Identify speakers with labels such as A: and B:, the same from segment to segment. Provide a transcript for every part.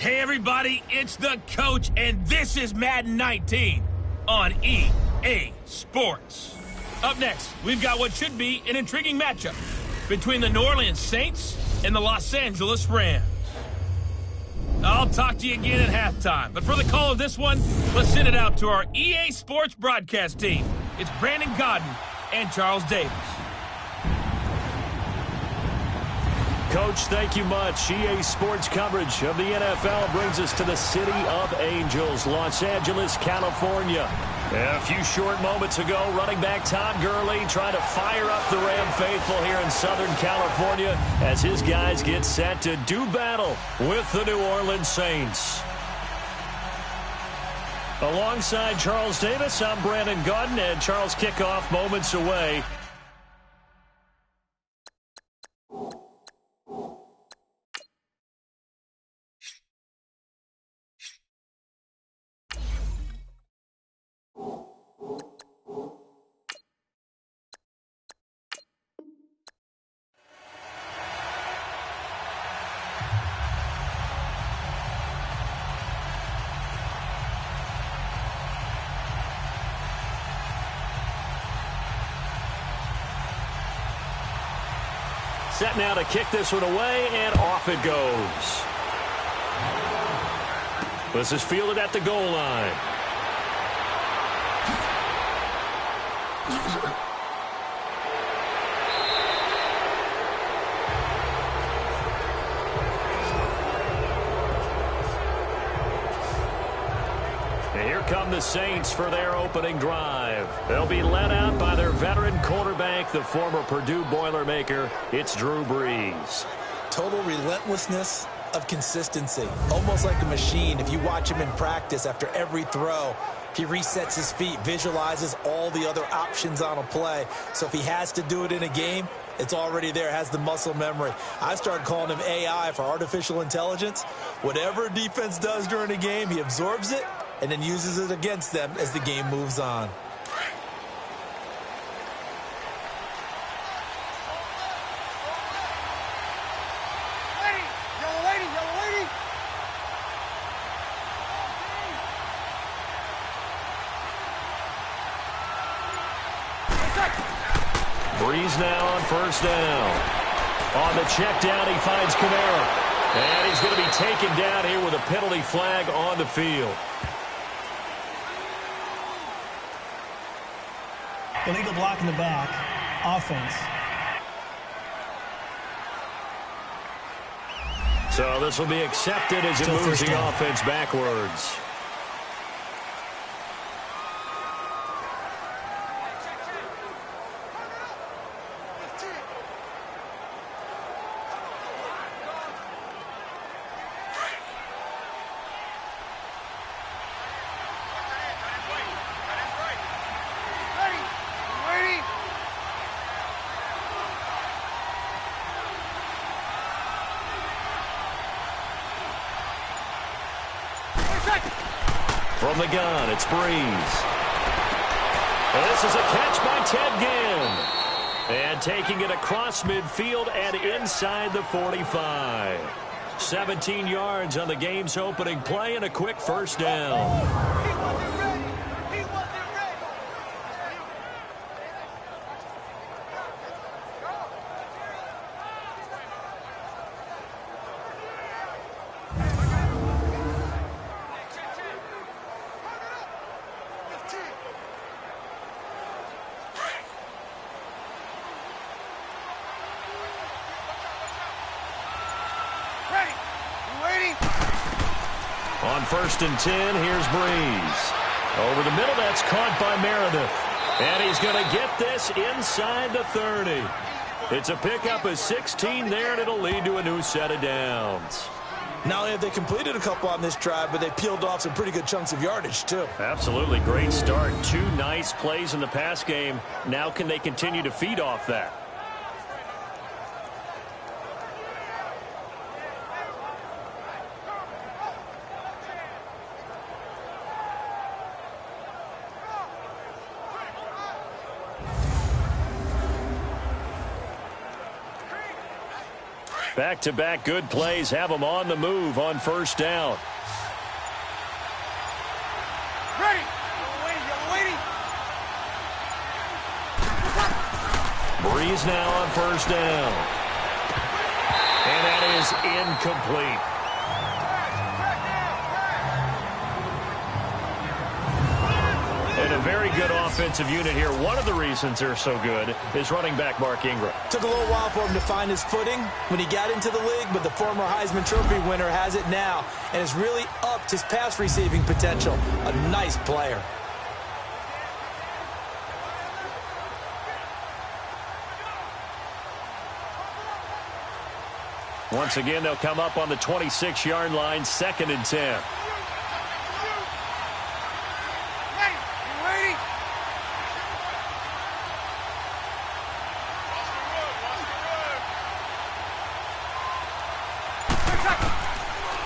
A: Hey everybody, it's the coach, and this is Madden 19 on EA Sports. Up next, we've got what should be an intriguing matchup between the New Orleans Saints and the Los Angeles Rams. I'll talk to you again at halftime, but for the call of this one, let's send it out to our EA Sports broadcast team. It's Brandon Godden and Charles Davis.
B: Coach, thank you much. EA Sports coverage of the NFL brings us to the City of Angels, Los Angeles, California. A few short moments ago, running back Todd Gurley trying to fire up the Ram faithful here in Southern California as his guys get set to do battle with the New Orleans Saints. Alongside Charles Davis, I'm Brandon Godden, and Charles, kickoff moments away. Set now to kick this one away, and off it goes. This is fielded at the goal line. And here come the Saints for their opening drive. They'll be led out by their veteran quarterback, the former Purdue Boilermaker. It's Drew Brees.
C: Total relentlessness of consistency. Almost like a machine. If you watch him in practice, after every throw, he resets his feet, visualizes all the other options on a play. So if he has to do it in a game, it's already there, has the muscle memory. I started calling him AI for artificial intelligence. Whatever a defense does during a game, he absorbs it and then uses it against them as the game moves on.
B: Brees now on first down. On the check down, he finds Kamara. And he's going to be taken down here with a penalty flag on the field.
D: Illegal block in the back. Offense.
B: So this will be accepted as it moves the offense backwards. From the gun, it's Brees. And this is a catch by Ted Ginn. And taking it across midfield and inside the 45. 17 yards on the game's opening play and a quick first down. On first and 10, here's Brees. Over the middle, that's caught by Meredith. And he's going to get this inside the 30. It's a pickup of 16 there, and it'll lead to a new set of downs.
C: Not only have they completed a couple on this drive, but they peeled off some pretty good chunks of yardage, too.
B: Absolutely. Great start. Two nice plays in the pass game. Now can they continue to feed off that? Back-to-back good plays have them on the move on first down.
E: Ready.
B: Breeze now on first down. And that is incomplete. And a very good offensive unit here. One of the reasons they're so good is running back Mark Ingram.
C: Took a little while for him to find his footing when he got into the league, but the former Heisman Trophy winner has it now and has really upped his pass receiving potential. A nice player.
B: Once again, they'll come up on the 26-yard line, 2nd and 10.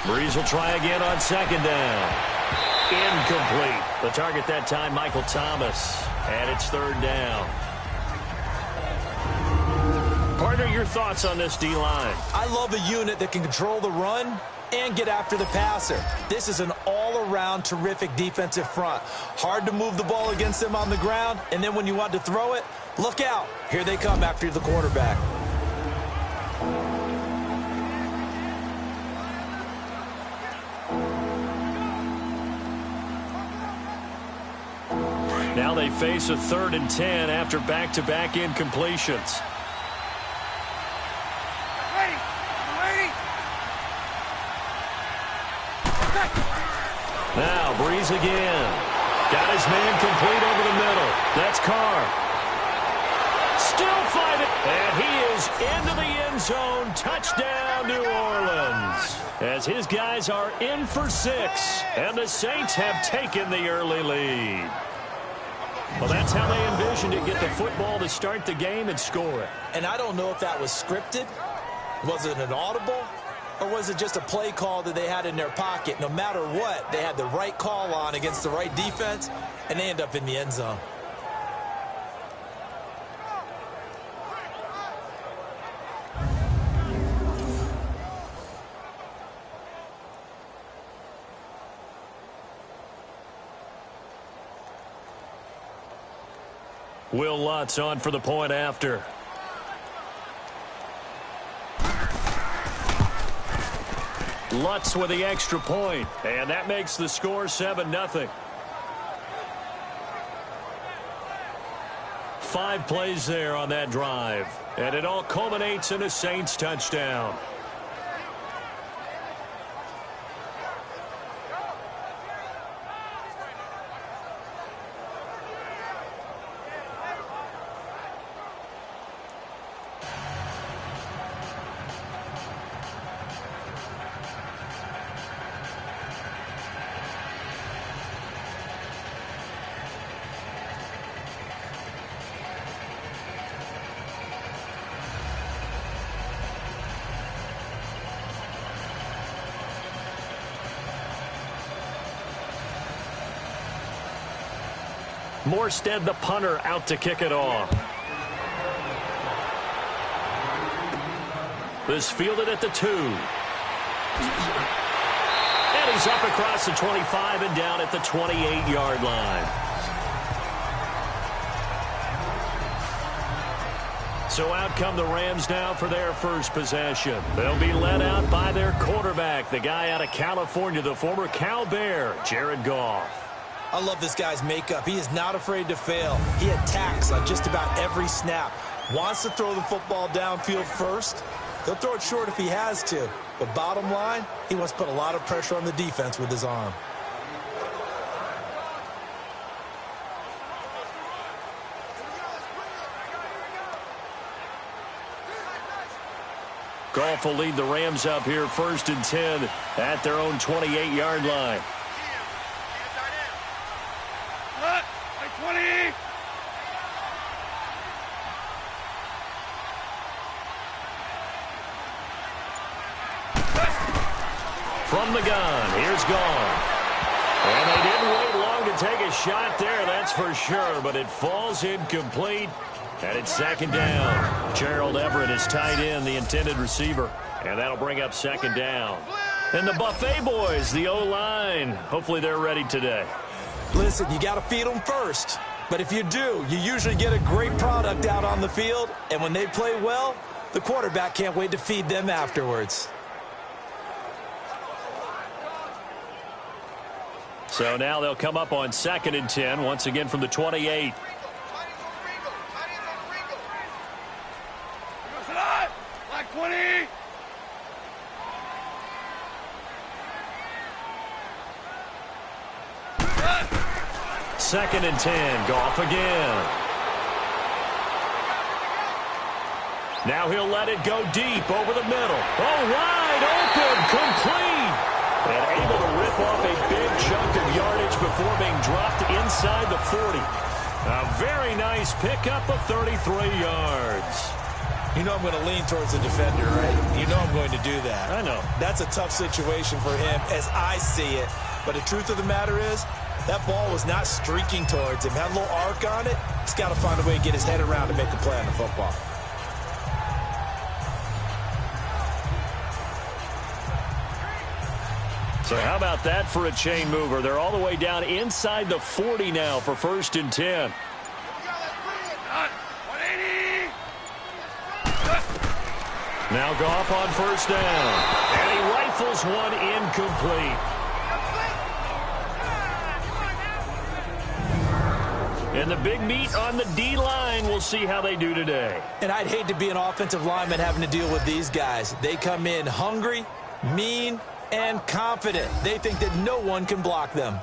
B: Breeze will try again on 2nd down. Incomplete. The target that time, Michael Thomas. And it's 3rd down. Partner, your thoughts on this D-line?
C: I love a unit that can control the run and get after the passer. This is an all-around terrific defensive front. Hard to move the ball against them on the ground, and then when you want to throw it, look out. Here they come after the quarterback.
B: Now they face a 3rd and 10 after back-to-back incompletions. Now Breeze again. Got his man complete over the middle. That's Carr. Still fighting. And he is into the end zone. Touchdown, New Orleans. As his guys are in for 6. And the Saints have taken the early lead. Well, that's how they envisioned it. Get the football to start the game and score it.
C: And I don't know if that was scripted. Was it an audible? Or was it just a play call that they had in their pocket? No matter what, they had the right call on against the right defense, and they end up in the end zone.
B: Will Lutz on for the point after. Lutz with the extra point, and that makes the score 7-0. 5 plays there on that drive, and it all culminates in a Saints touchdown. Morstead, the punter, out to kick it off. This fielded at the 2. And he's up across the 25 and down at the 28-yard line. So out come the Rams now for their first possession. They'll be led out by their quarterback, the guy out of California, the former Cal Bear, Jared Goff.
C: I love this guy's makeup. He is not afraid to fail. He attacks on just about every snap. Wants to throw the football downfield first. He'll throw it short if he has to. But bottom line, he wants to put a lot of pressure on the defense with his arm.
B: Goff will lead the Rams up here 1st and 10 at their own 28-yard line. From the gun, here's Goff. And they didn't wait long to take a shot there, that's for sure, but it falls incomplete, and it's second down. Gerald Everett is tight end, the intended receiver, and that'll bring up second down. And the Buffet boys, the O-line, hopefully they're ready today.
C: Listen, you got to feed them first. But if you do, you usually get a great product out on the field, and when they play well, the quarterback can't wait to feed them afterwards.
B: So now they'll come up on 2nd and 10, once again from the 28.
E: Like 20.
B: Second and 10, Goff again. Now he'll let it go deep over the middle. Oh, wide open, complete. And able to rip off a big chunk of yardage before being dropped inside the 40. A very nice pickup of 33 yards.
C: You know I'm going to lean towards the defender, right? You know I'm going to do that.
B: I know.
C: That's a tough situation for him as I see it. But the truth of the matter is, that ball was not streaking towards him. Had a little arc on it. He's got to find a way to get his head around to make a play on the football.
B: So how about that for a chain mover? They're all the way down inside the 40 now for 1st and 10. Now Goff on 1st down. And he rifles one incomplete. And the big meat on the D-line, we'll see how they do today.
C: And I'd hate to be an offensive lineman having to deal with these guys. They come in hungry, mean, and confident. They think that no one can block them.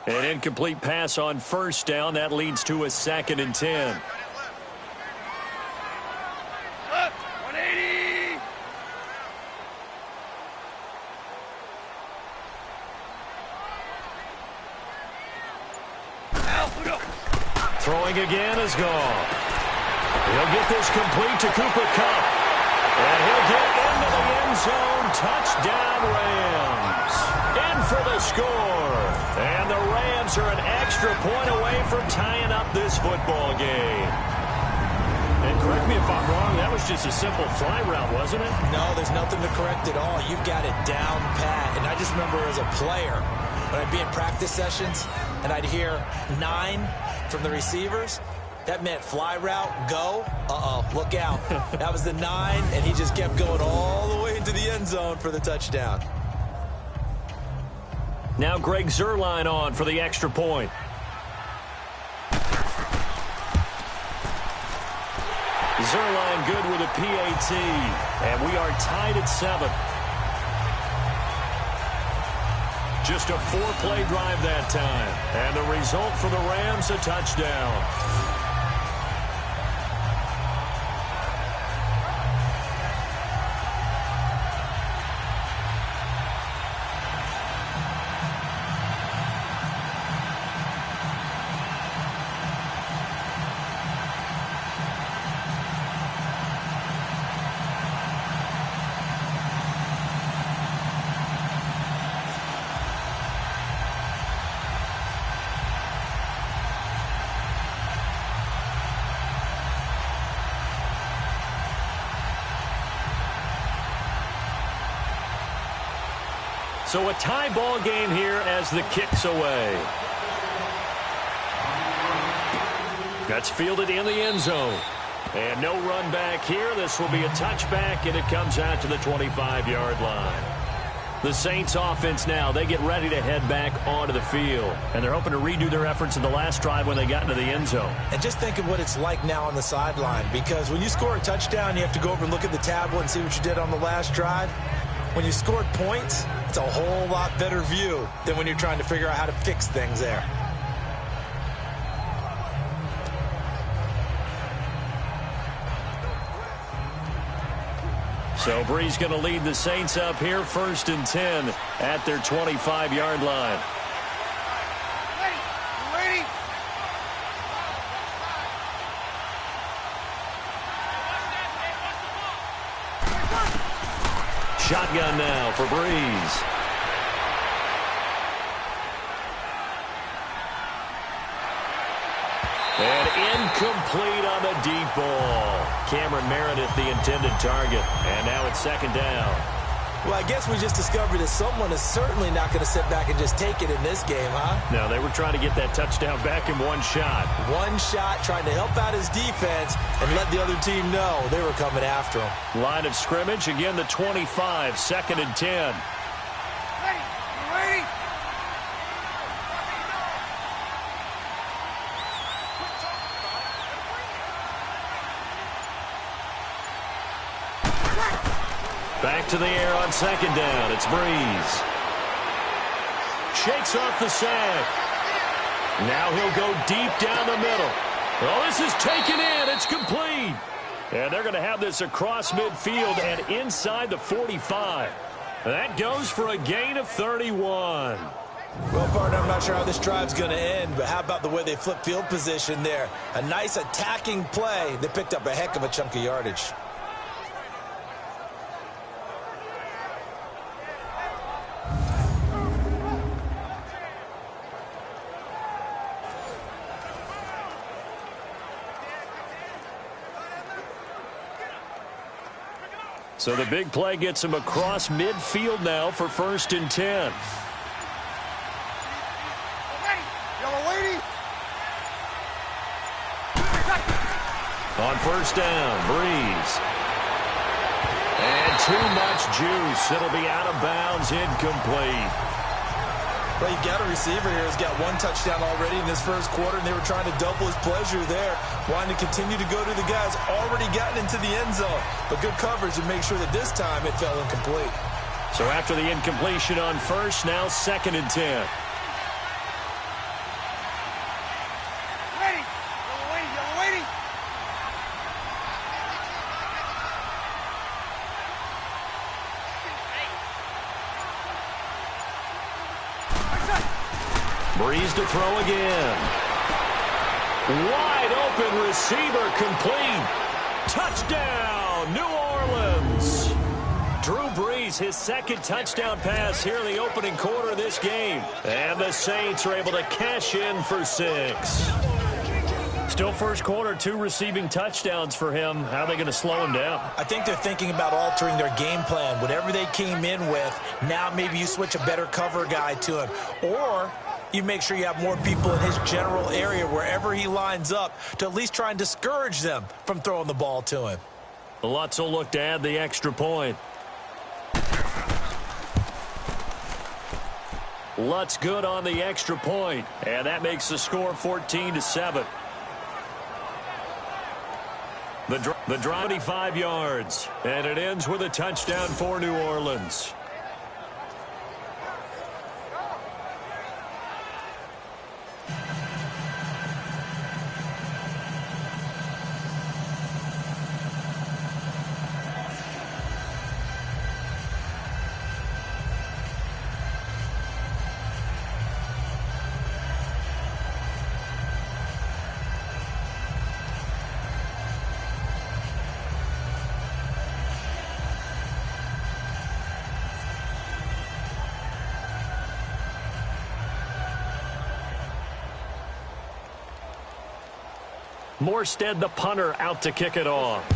B: An incomplete pass on 1st down. That leads to a 2nd and 10. Throwing again is gone. He'll get this complete to Cooper Kupp. And he'll get into the end zone. Touchdown, Rams. In for the score. And the Rams are an extra point away from tying up this football game. And correct me if I'm wrong, that was just a simple fly route, wasn't it?
C: No, there's nothing to correct at all. You've got it down pat. And I just remember as a player, when I'd be in practice sessions, and I'd hear 9 from the receivers, that meant fly route, go, look out. That was the 9, and he just kept going all the way into the end zone for the touchdown.
B: Now Greg Zuerlein on for the extra point. Zuerlein good with a PAT, and we are tied at 7. Just a 4-play drive that time. And the result for the Rams, a touchdown. So a tie ball game here as the kick's away. That's fielded in the end zone. And no run back here. This will be a touchback, and it comes out to the 25-yard line. The Saints offense now, they get ready to head back onto the field. And they're hoping to redo their efforts in the last drive when they got into the end zone.
C: And just think of what it's like now on the sideline, because when you score a touchdown, you have to go over and look at the tablet and see what you did on the last drive. When you scored points, it's a whole lot better view than when you're trying to figure out how to fix things there.
B: So Bree's going to lead the Saints up here, 1st and 10 at their 25-yard line. Shotgun now for Breeze. And incomplete on the deep ball. Cameron Meredith, the intended target. And now it's second down.
C: Well, I guess we just discovered that someone is certainly not going to sit back and just take it in this game, huh?
B: No, they were trying to get that touchdown back in one shot.
C: One shot, trying to help out his defense and let the other team know they were coming after him.
B: Line of scrimmage, again the 25, second and 10.
E: Ready?
B: Back to the air on second down. It's Breeze. Shakes off the sack. Now he'll go deep down the middle. Oh, this is taken in. It's complete. And they're going to have this across midfield and inside the 45. That goes for a gain of 31.
C: Well, partner, I'm not sure how this drive's going to end, but how about the way they flip field position there? A nice attacking play. They picked up a heck of a chunk of yardage.
B: So the big play gets him across midfield now for first and 10. On first down, Breeze. And too much juice. It'll be out of bounds, incomplete.
C: Well, you've got a receiver here who's got one touchdown already in this first quarter, and they were trying to double his pleasure there, wanting to continue to go to the guys already gotten into the end zone. But good coverage to make sure that this time it fell incomplete.
B: So after the incompletion on first, now second and 10. Breeze to throw again. Wide open receiver complete. Touchdown, New Orleans. Drew Brees, his second touchdown pass here in the opening quarter of this game. And the Saints are able to cash in for 6. Still first quarter, 2 receiving touchdowns for him. How are they going to slow him down?
C: I think they're thinking about altering their game plan. Whatever they came in with, now maybe you switch a better cover guy to him. Or you make sure you have more people in his general area wherever he lines up to at least try and discourage them from throwing the ball to him.
B: Lutz will look to add the extra point. Lutz good on the extra point, and that makes the score 14-7. The drive 25 yards, and it ends with a touchdown for New Orleans. Morstead, the punter, out to kick it off.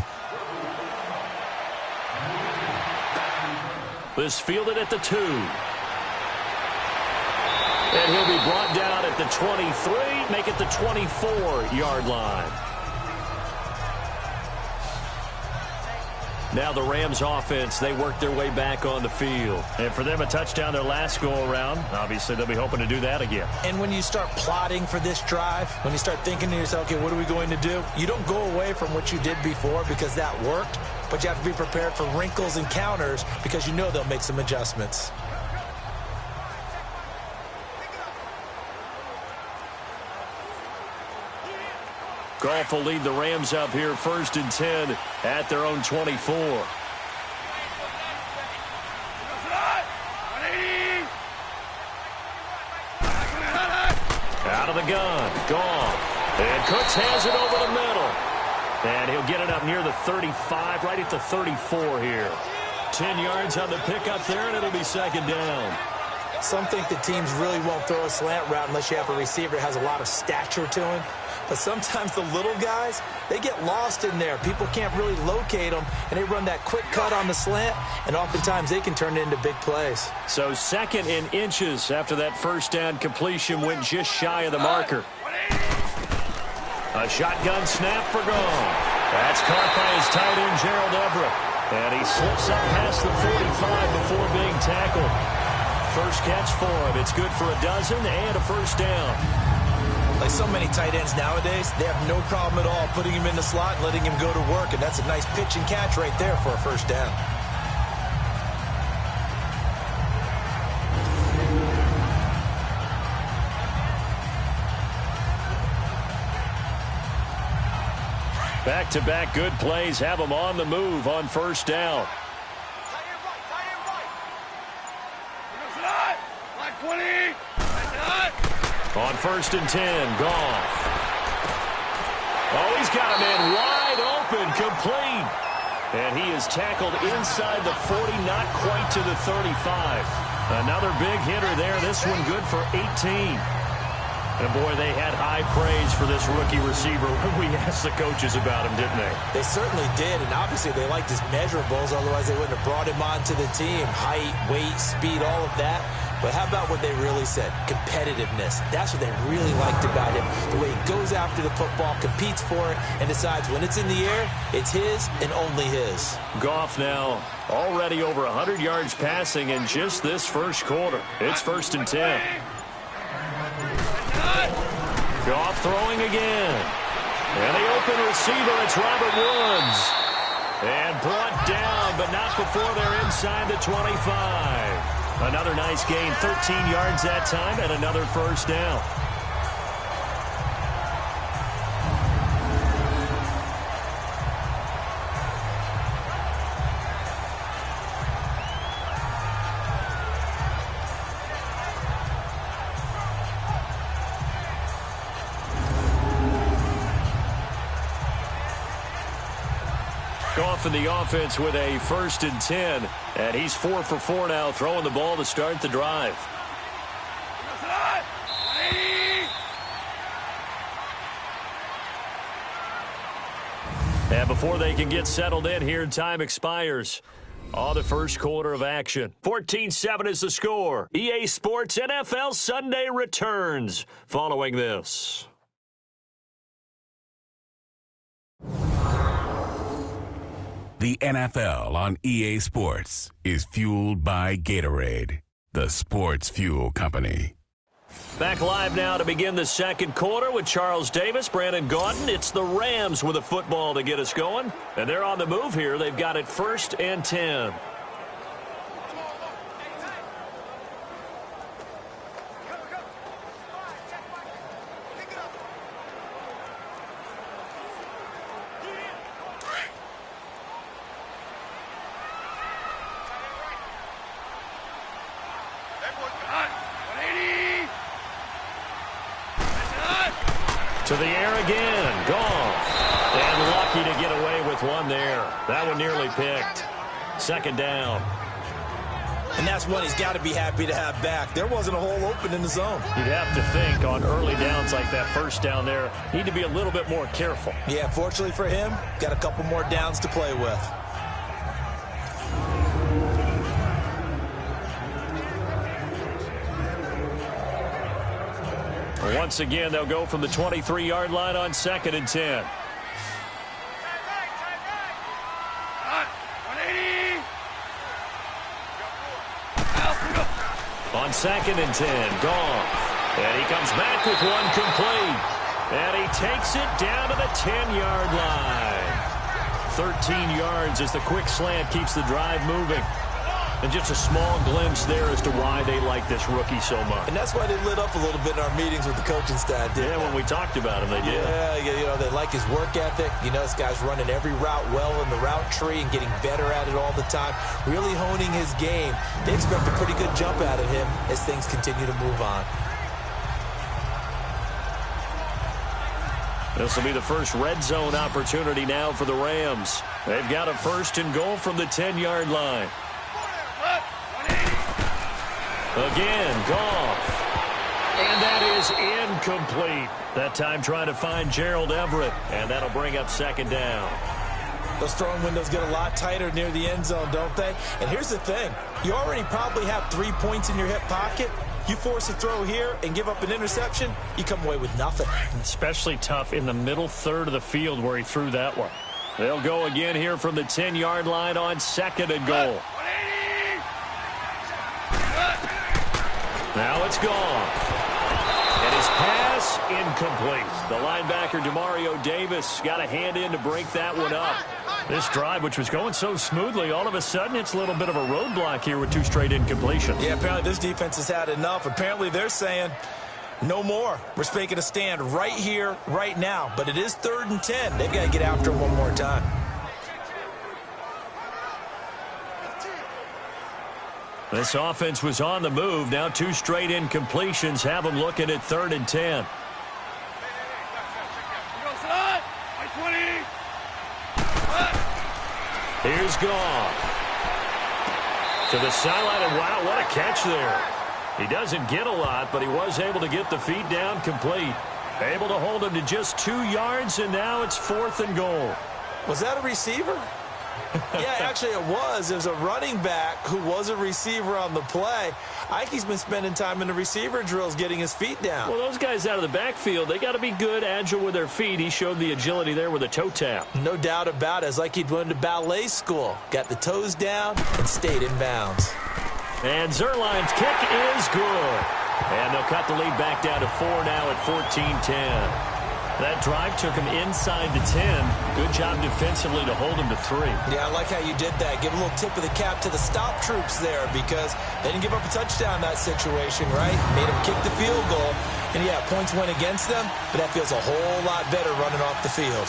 B: This fielded at the 2. And he'll be brought down at the 23, make it the 24-yard line. Now the Rams offense, they work their way back on the field. And for them, a touchdown their last go-around. Obviously, they'll be hoping to do that again.
C: And when you start plotting for this drive, when you start thinking to yourself, okay, what are we going to do? You don't go away from what you did before because that worked, but you have to be prepared for wrinkles and counters because you know they'll make some adjustments.
B: Goff will lead the Rams up here first and 10 at their own 24. Out of the gun, Goff. And Cooks has it over the middle. And he'll get it up near the 35, right at the 34 here. 10 yards on the pickup there, and it'll be second down.
C: Some think the teams really won't throw a slant route unless you have a receiver that has a lot of stature to him. But sometimes the little guys, they get lost in there. People can't really locate them, and they run that quick cut on the slant, and oftentimes they can turn it into big plays.
B: So second in inches after that first down completion went just shy of the marker. A shotgun snap for Goff. That's caught by his tight end, Gerald Everett. And he slips up past the 45 before being tackled. First catch for him. It's good for a dozen and a first down.
C: Like so many tight ends nowadays, they have no problem at all putting him in the slot and letting him go to work. And that's a nice pitch and catch right there for a first down.
B: Back-to-back good plays have them on the move on first down. On first and 10, Goff. Oh, he's got a man wide open, complete. And he is tackled inside the 40, not quite to the 35. Another big hitter there. This one good for 18. And, boy, they had high praise for this rookie receiver when we asked the coaches about him, didn't they?
C: They certainly did, and obviously they liked his measurables, otherwise they wouldn't have brought him onto the team. Height, weight, speed, all of that. But how about what they really said? Competitiveness. That's what they really liked about him. The way he goes after the football, competes for it, and decides when it's in the air, it's his and only his.
B: Goff now already over 100 yards passing in just this first quarter. It's first and 10. Goff throwing again. And the open receiver, it's Robert Woods. And brought down, but not before they're inside the 25. Another nice gain, 13 yards that time, and another first down. Goff in the offense with a first and 10. And he's 4 for 4 now, throwing the ball to start the drive. And before they can get settled in here, time expires on the first quarter of action. 14-7 is the score. EA Sports NFL Sunday returns following this.
F: The NFL on EA Sports is fueled by Gatorade, the sports fuel company.
B: Back live now to begin the second quarter with Charles Davis, Brandon Gaudin. It's the Rams with a football to get us going. And they're on the move here. They've got it first and 10. To the air again, Goff. And lucky to get away with one there. That one nearly picked. Second down.
C: And that's one he's got to be happy to have back. There wasn't a hole open in the zone.
B: You'd have to think on early downs like that first down there, need to be a little bit more careful.
C: Yeah, fortunately for him, got a couple more downs to play with.
B: Once again, they'll go from the 23-yard line on second and 10. On second and 10, Goff. And he comes back with one complete. And he takes it down to the 10-yard line. 13 yards as the quick slant keeps the drive moving. And just a small glimpse there as to why they like this rookie so much.
C: And that's why they lit up a little bit in our meetings with the coaching staff.
B: Yeah, when we talked about him, they did.
C: Yeah, you know, they like his work ethic. You know, this guy's running every route well in the route tree and getting better at it all the time, really honing his game. They expect a pretty good jump out of him as things continue to move on.
B: This will be the first red zone opportunity now for the Rams. They've got a 1st and goal from the 10-yard line. Again, Goff. And that is incomplete. That time trying to find Gerald Everett. And that'll bring up 2nd down.
C: Those throwing windows get a lot tighter near the end zone, don't they? And here's the thing. You already probably have 3 points in your hip pocket. You force a throw here and give up an interception, you come away with nothing.
B: Especially tough in the middle third of the field where he threw that one. They'll go again here from the 10-yard line on 2nd and goal. Now it's gone. And his pass incomplete. The linebacker, Demario Davis, got a hand in to break that one up. This drive, which was going so smoothly, all of a sudden it's a little bit of a roadblock here with 2 straight incompletions.
C: Yeah, apparently this defense has had enough. Apparently they're saying no more. We're making a stand right here, right now. But it is 3rd and 10. They've got to get after him one more time.
B: This offense was on the move. Now 2 straight incompletions have them looking at 3rd and 10. Here's Goff. To the sideline, and wow, what a catch there. He doesn't get a lot, but he was able to get the feet down complete. Able to hold him to just 2 yards, and now it's 4th and goal.
C: Was that a receiver? Yeah, actually it was. There's a running back who was a receiver on the play. Ike's been spending time in the receiver drills getting his feet down.
B: Well, those guys out of the backfield, they got to be good, agile with their feet. He showed the agility there with a toe tap.
C: No doubt about it. It's like he'd went to ballet school. Got the toes down and stayed in bounds.
B: And Zerline's kick is good. And they'll cut the lead back down to 4 now at 14-10. That drive took him inside the 10. Good job defensively to hold him to 3.
C: Yeah, I like how you did that. Give a little tip of the cap to the stop troops there because they didn't give up a touchdown in that situation, right? Made them kick the field goal. And, yeah, points went against them, but that feels a whole lot better running off the field.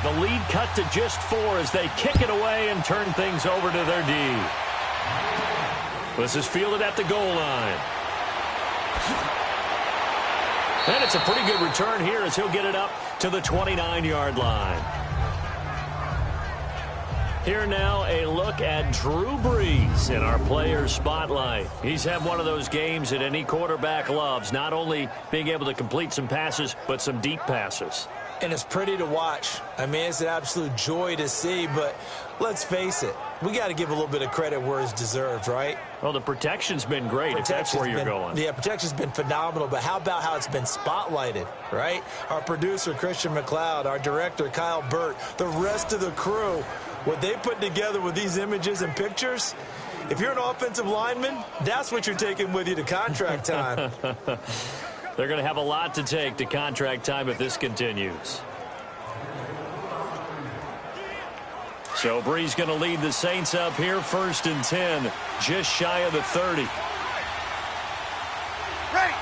B: The lead cut to just 4 as they kick it away and turn things over to their D. This is fielded at the goal line. And it's a pretty good return here as he'll get it up to the 29-yard line. Here now, a look at Drew Brees in our players' spotlight. He's had one of those games that any quarterback loves, not only being able to complete some passes, but some deep passes.
C: And it's pretty to watch. I mean, it's an absolute joy to see, but let's face it, we got to give a little bit of credit where it's deserved, right?
B: Well, the protection's been great, if that's where you're going.
C: Yeah, protection's been phenomenal, but how about how it's been spotlighted, right? Our producer, Christian McLeod, our director, Kyle Burt, the rest of the crew, what they put together with these images and pictures, if you're an offensive lineman, that's what you're taking with you to contract time.
B: They're going to have a lot to take to contract time if this continues. So Brees going to lead the Saints up here, 1st and 10, just shy of the 30.
E: Right.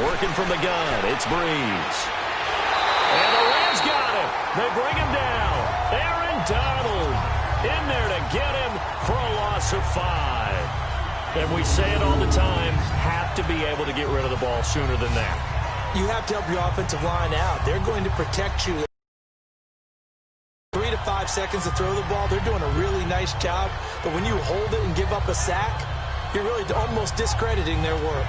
B: Working from the gun, it's Brees. And the Rams got him. They bring him down. Aaron Donald in there to get him for a loss of 5. And we say it all the time, have to be able to get rid of the ball sooner than that.
C: You have to help your offensive line out. They're going to protect you. 3 to 5 seconds to throw the ball, they're doing a really nice job. But when you hold it and give up a sack, you're really almost discrediting their work.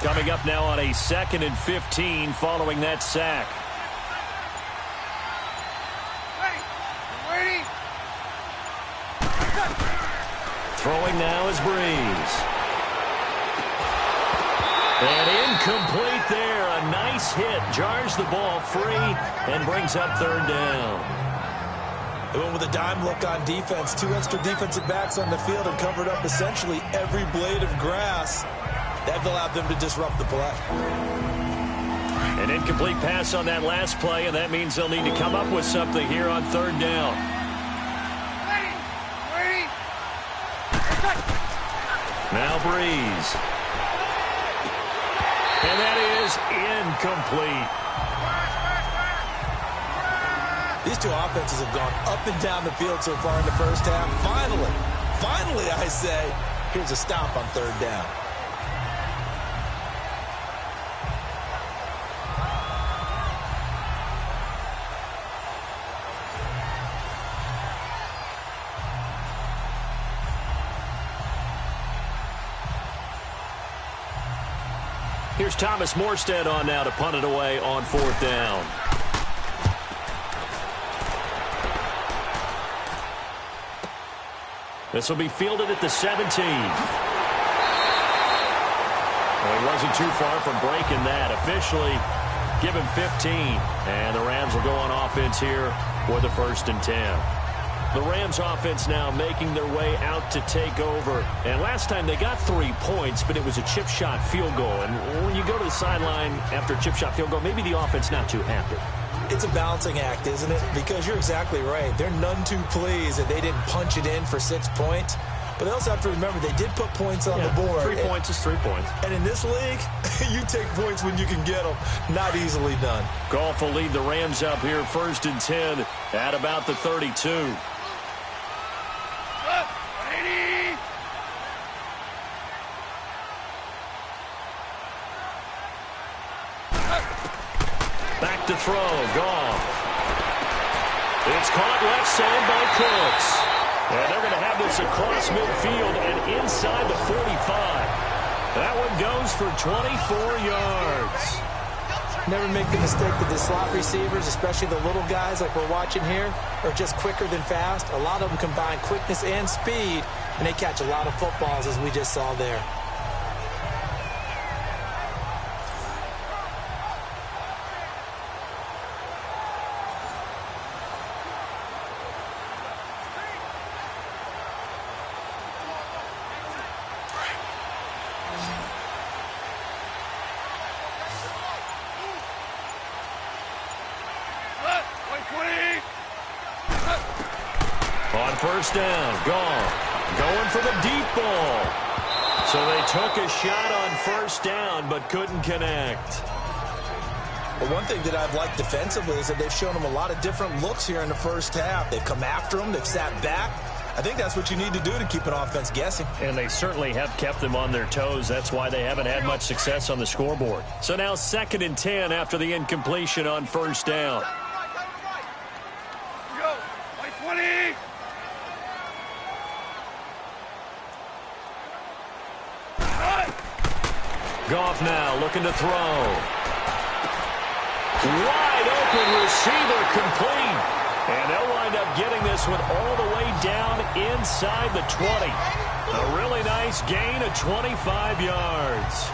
B: Coming up now on a 2nd and 15 following that sack.
E: Ready.
B: Throwing now is Brees. And incomplete there. A nice hit. Jars the ball free and brings up 3rd down.
C: They went with a dime look on defense. 2 extra defensive backs on the field and covered up essentially every blade of grass. That allowed them to disrupt the play.
B: An incomplete pass on that last play, and that means they'll need to come up with something here on third down. Now Breeze. And that is incomplete.
C: These two offenses have gone up and down the field so far in the first half. Finally, I say, here's a stop on third down.
B: Here's Thomas Morstead on now to punt it away on fourth down. This will be fielded at the 17. Well, he wasn't too far from breaking that. Officially, give him 15. And the Rams will go on offense here for the 1st and 10. The Rams offense now making their way out to take over. And last time they got 3 points, but it was a chip shot field goal. And when you go to the sideline after a chip shot field goal, maybe the offense not too happy.
C: It's a balancing act, isn't it? Because you're exactly right. They're none too pleased that they didn't punch it in for 6 points. But they also have to remember they did put points on the board.
B: 3 points is 3 points.
C: And in this league, you take points when you can get them. Not easily done.
B: Goff will lead the Rams up here 1st and 10 at about the 32. Back to throw, Goff. It's caught left side by Cooks. And they're going to have this across midfield and inside the 45. That one goes for 24 yards.
C: Never make the mistake that the slot receivers, especially the little guys like we're watching here, are just quicker than fast. A lot of them combine quickness and speed, and they catch a lot of footballs, as we just saw there.
B: On first down, Goff going for the deep ball. So they took a shot on first down but couldn't connect.
C: Well, one thing that I've liked defensively is that they've shown them a lot of different looks here in the first half. They've come after them. They've sat back. I think that's what you need to do to keep an offense guessing.
B: And they certainly have kept them on their toes. That's why they haven't had much success on the scoreboard. So now 2nd and 10 after the incompletion on first down. Goff now looking to throw. Wide open receiver complete. And they'll wind up getting this one all the way down inside the 20. A really nice gain of 25 yards.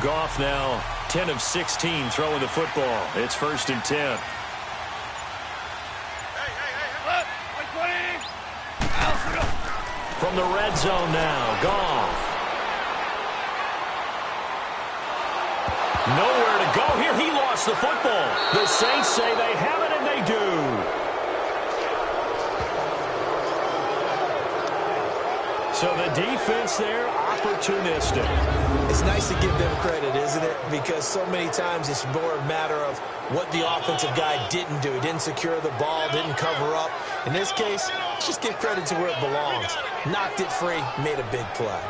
B: Goff now 10 of 16 throwing the football. It's 1st and 10. From the red zone now, Goff. Nowhere to go here. He lost the football. The Saints say they have it, and they do. So the defense there, opportunistic.
C: It's nice to give them credit, isn't it? Because so many times it's more a matter of what the offensive guy didn't do. He didn't secure the ball, didn't cover up. In this case, let's just give credit to where it belongs. Knocked it free, made a big play.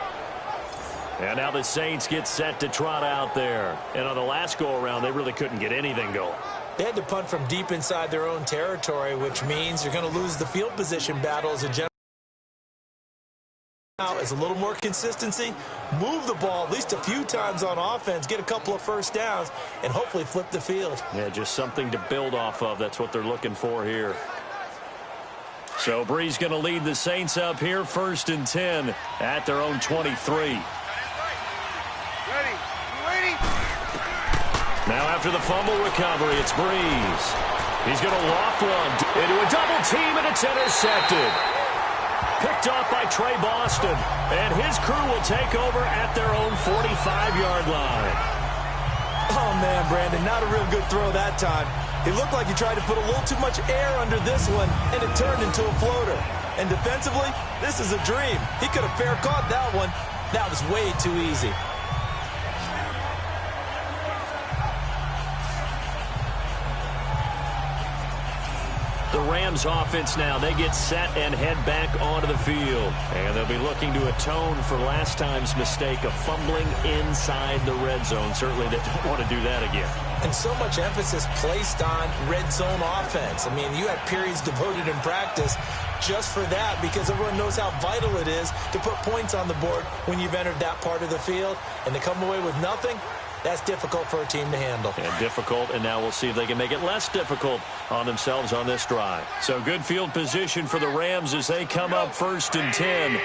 B: And now the Saints get set to trot out there. And on the last go-around, they really couldn't get anything going.
C: They had to punt from deep inside their own territory, which means you're going to lose the field position battle as a general. Now is a little more consistency, move the ball at least a few times on offense, get a couple of first downs, and hopefully flip the field.
B: Yeah, just something to build off of. That's what they're looking for here. So Brees going to lead the Saints up here, 1st and 10 at their own 23.
E: Ready. Waiting.
B: Now after the fumble recovery, it's Brees. He's going to loft one into a double team, and it's intercepted. Picked off by Trey Boston, and his crew will take over at their own 45-yard line.
C: Oh, man, Brandon, not a real good throw that time. He looked like he tried to put a little too much air under this one, and it turned into a floater. And defensively, this is a dream. He could have fair caught that one. That was way too easy.
B: The Rams offense now, they get set and head back onto the field. And they'll be looking to atone for last time's mistake of fumbling inside the red zone. Certainly they don't want to do that again.
C: And so much emphasis placed on red zone offense. I mean, you had periods devoted in practice just for that because everyone knows how vital it is to put points on the board when you've entered that part of the field. And to come away with nothing, that's difficult for a team to handle.
B: And difficult, and now we'll see if they can make it less difficult on themselves on this drive. So good field position for the Rams as they come up 1st and 10.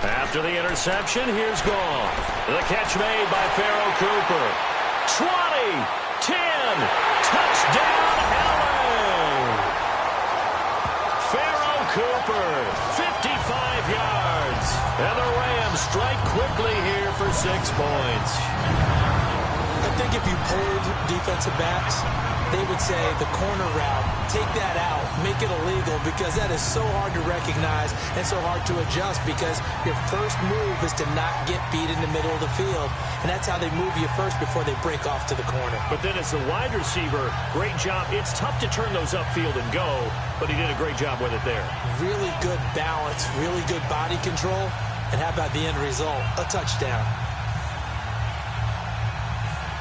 B: After the interception, here's Goff. The catch made by Pharaoh Cooper. 20, 10, touchdown, Allen. Pharaoh Cooper, 55 yards. And the Rams strike quickly here for 6 points.
C: I think if you polled defensive backs, they would say the corner route, take that out, make it illegal, because that is so hard to recognize and so hard to adjust, because your first move is to not get beat in the middle of the field, and that's how they move you first before they break off to the corner.
B: But then as the wide receiver, great job. It's tough to turn those upfield and go, but he did a great job with it there.
C: Really good balance, really good body control, and how about the end result? A touchdown.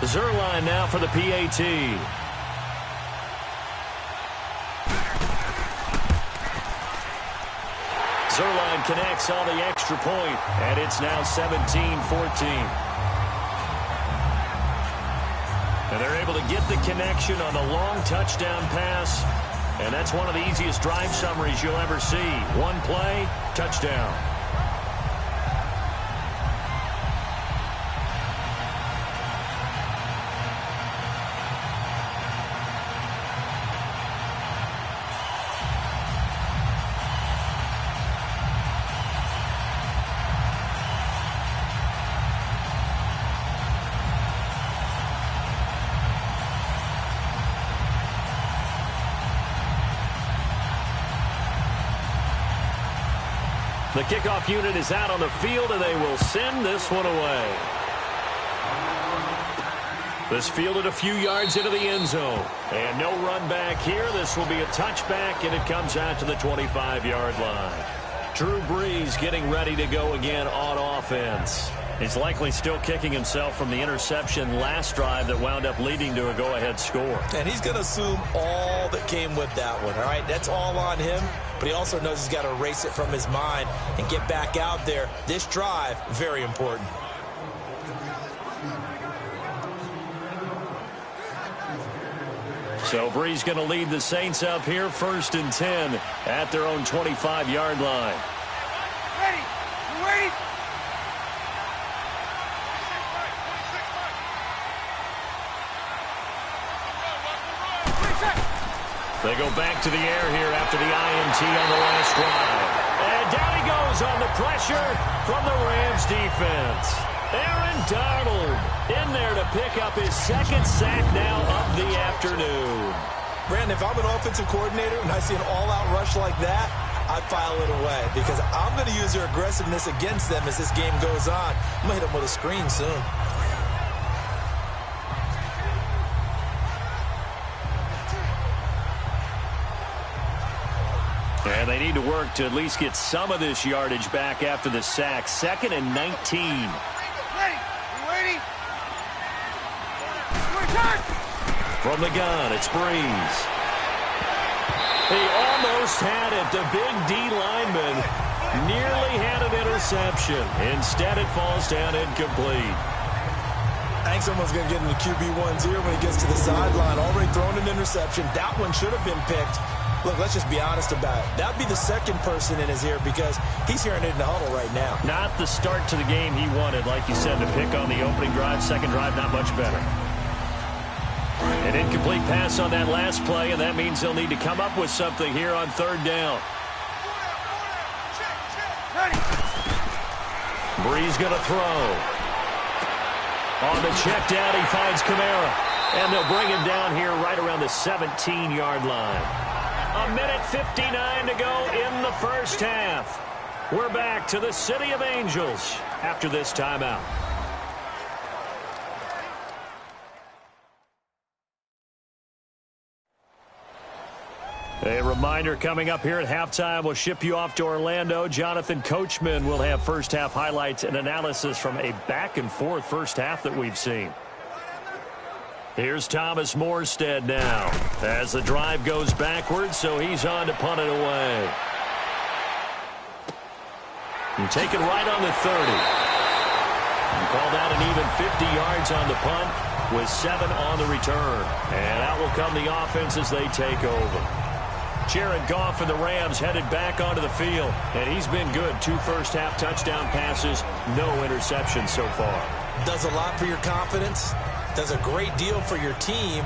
B: Zerline now for the PAT. Zerline connects on the extra point, and it's now 17-14. And they're able to get the connection on the long touchdown pass, and that's one of the easiest drive summaries you'll ever see. One play, touchdown. The kickoff unit is out on the field, and they will send this one away. This fielded a few yards into the end zone. And no run back here. This will be a touchback, and it comes out to the 25-yard line. Drew Brees getting ready to go again on offense. He's likely still kicking himself from the interception last drive that wound up leading to a go-ahead score.
C: And he's going to assume all that came with that one, all right? That's all on him, but he also knows he's got to erase it from his mind and get back out there. This drive, very important.
B: So Brees going to lead the Saints up here, 1st and 10 at their own 25-yard line.
E: Ready. You ready?
B: They go back to the air here after the INT on the last drive. And down he goes on the pressure from the Rams defense. Aaron Donald in there to pick up his 2nd sack now of the afternoon.
C: Brandon, if I'm an offensive coordinator and I see an all-out rush like that, I file it away because I'm going to use their aggressiveness against them as this game goes on. I'm going to hit them with a screen soon.
B: And they need to work to at least get some of this yardage back after the sack. 2nd and 19.
E: Ready. You ready?
B: From the gun, it's Brees. He almost had it. The big D lineman nearly had an interception. Instead, it falls down incomplete.
C: I think someone's going to get in the QB1's ear when he gets to the sideline. Already thrown an interception. That one should have been picked. Look, let's just be honest about it. That would be the second person in his ear because he's hearing it in the huddle right now.
B: Not the start to the game he wanted, like you said, to pick on the opening drive. Second drive, not much better. An incomplete pass on that last play, and that means they'll need to come up with something here on third down. Breeze going to throw. On the check down, he finds Kamara. And they'll bring him down here right around the 17-yard line. A minute 59 to go in the first half. We're back to the City of Angels after this timeout. A reminder coming up here at halftime. We'll ship you off to Orlando. Jonathan Coachman will have first half highlights and analysis from a back-and-forth first half that we've seen. Here's Thomas Morstead now as the drive goes backwards, so he's on to punt it away. And taken right on the 30. And call that an even 50 yards on the punt with 7 on the return. And out will come the offense as they take over. Jared Goff and the Rams headed back onto the field, and he's been good. 2 first-half touchdown passes, no interceptions so far.
C: Does a lot for your confidence, does a great deal for your team,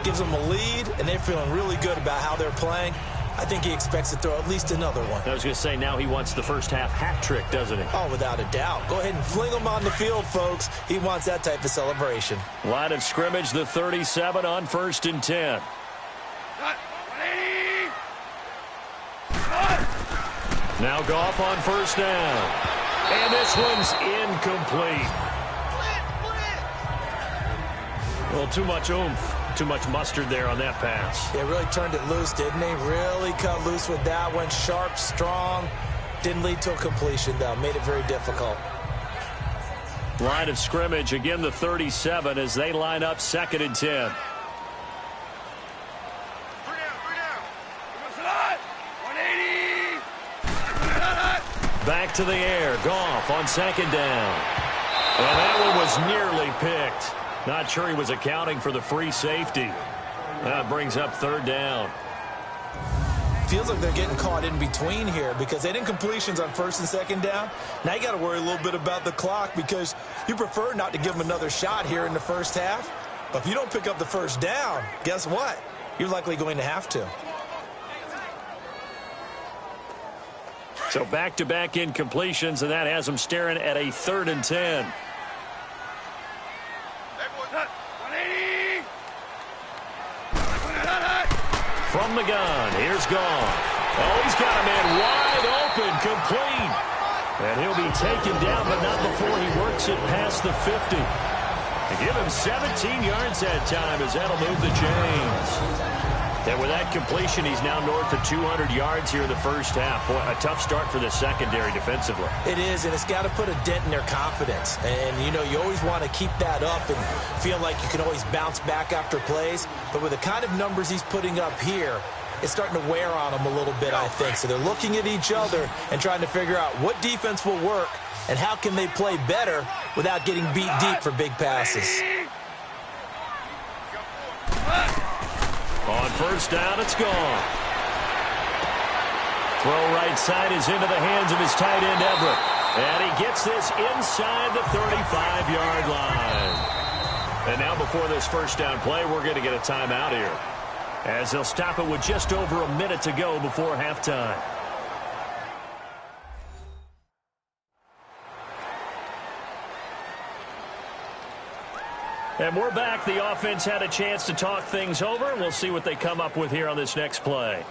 C: gives them a lead, and they're feeling really good about how they're playing. I think he expects to throw at least another one.
B: I was going to say, now he wants the first-half hat trick, doesn't he?
C: Oh, without a doubt. Go ahead and fling him on the field, folks. He wants that type of celebration.
B: Line of scrimmage, the 37 on 1st and 10. Now Goff on first down. And this one's incomplete. Well, too much oomph, too much mustard there on that pass.
C: Yeah, really turned it loose, didn't he? Really cut loose with that one. Sharp, strong. Didn't lead to a completion, though. Made it very difficult.
B: Line of scrimmage, again the 37 as they line up 2nd and 10. Back to the air. Goff on 2nd down. And that one was nearly picked. Not sure he was accounting for the free safety. That brings up 3rd down.
C: Feels like they're getting caught in between here because they didn't completions on 1st and 2nd down. Now you got to worry a little bit about the clock because you prefer not to give them another shot here in the first half. But if you don't pick up the first down, guess what? You're likely going to have to.
B: So back-to-back incompletions, and that has them staring at a 3rd and 10. From the gun, here's Goff. Oh, he's got a man wide open, complete. And he'll be taken down, but not before he works it past the 50. And give him 17 yards that time as that'll move the chains. And with that completion, he's now north of 200 yards here in the first half. Boy, a tough start for the secondary defensively.
C: It is, and it's got to put a dent in their confidence. And, you know, you always want to keep that up and feel like you can always bounce back after plays. But with the kind of numbers he's putting up here, it's starting to wear on them a little bit, I think. So they're looking at each other and trying to figure out what defense will work and how can they play better without getting beat deep for big passes.
B: On first down, it's gone. Throw right side is into the hands of his tight end, Everett. And he gets this inside the 35-yard line. And now before this first down play, we're going to get a timeout here, as they'll stop it with just over a minute to go before halftime. And we're back. The offense had a chance to talk things over. We'll see what they come up with here on this next play.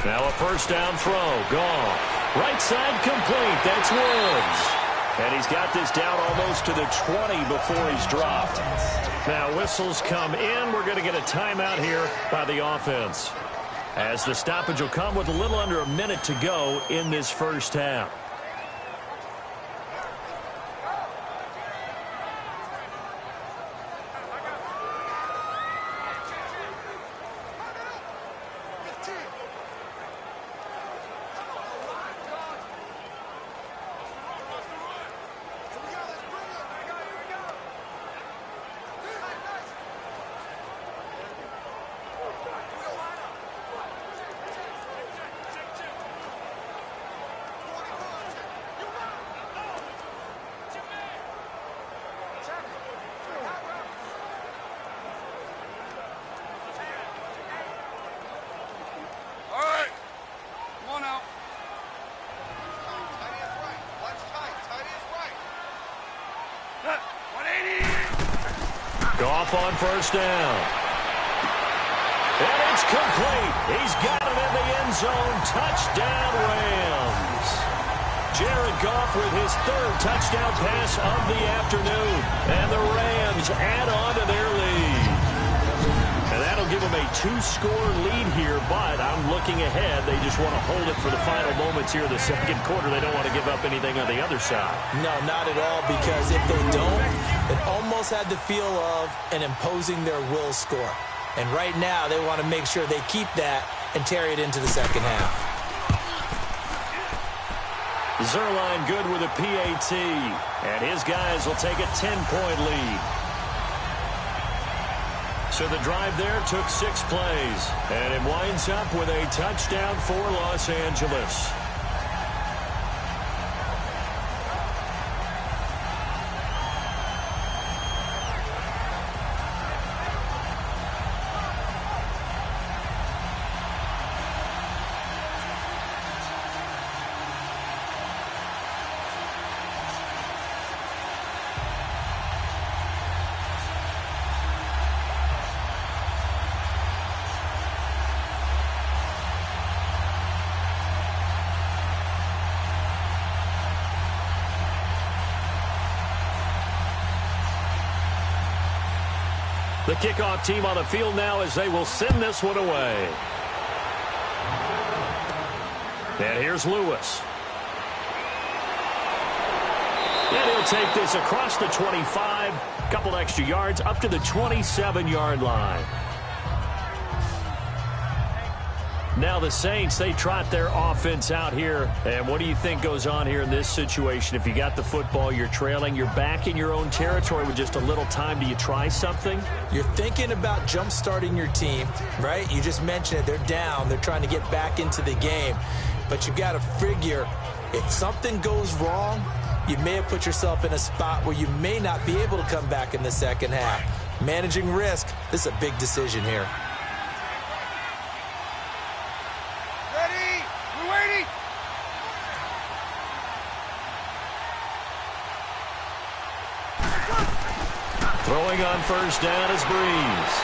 B: Now a first down throw. Goff. Right side complete. That's Woods. And he's got this down almost to the 20 before he's dropped. Now whistles come in. We're going to get a timeout here by the offense, as the stoppage will come with a little under a minute to go in this first half.
E: Goff
B: on first down. And it's complete. He's got it in the end zone. Touchdown, Rams. Jared Goff with his third touchdown pass of the afternoon. And the Rams add on to their lead. And that'll give them a 2-score lead here, but I'm looking ahead. They just want to hold it for the final moments here of the second quarter. They don't want to give up anything on the other side.
C: No, not at all, because if they don't, it almost had the feel of an imposing their will score. And right now, they want to make sure they keep that and carry it into the second half.
B: Zerline good with a PAT, and his guys will take a 10-point lead. So the drive there took 6 plays, and it winds up with a touchdown for Los Angeles. The kickoff team on the field now as they will send this one away. And here's Lewis. And he'll take this across the 25, a couple extra yards, up to the 27-yard line. Now the Saints, they trot their offense out here. And what do you think goes on here in this situation? If you got the football, you're trailing, you're back in your own territory with just a little time. Do you try something?
C: You're thinking about jump-starting your team, right? You just mentioned it. They're down. They're trying to get back into the game. But you've got to figure, if something goes wrong, you may have put yourself in a spot where you may not be able to come back in the second half. Managing risk, this is a big decision here.
B: Throwing on first down is Breeze.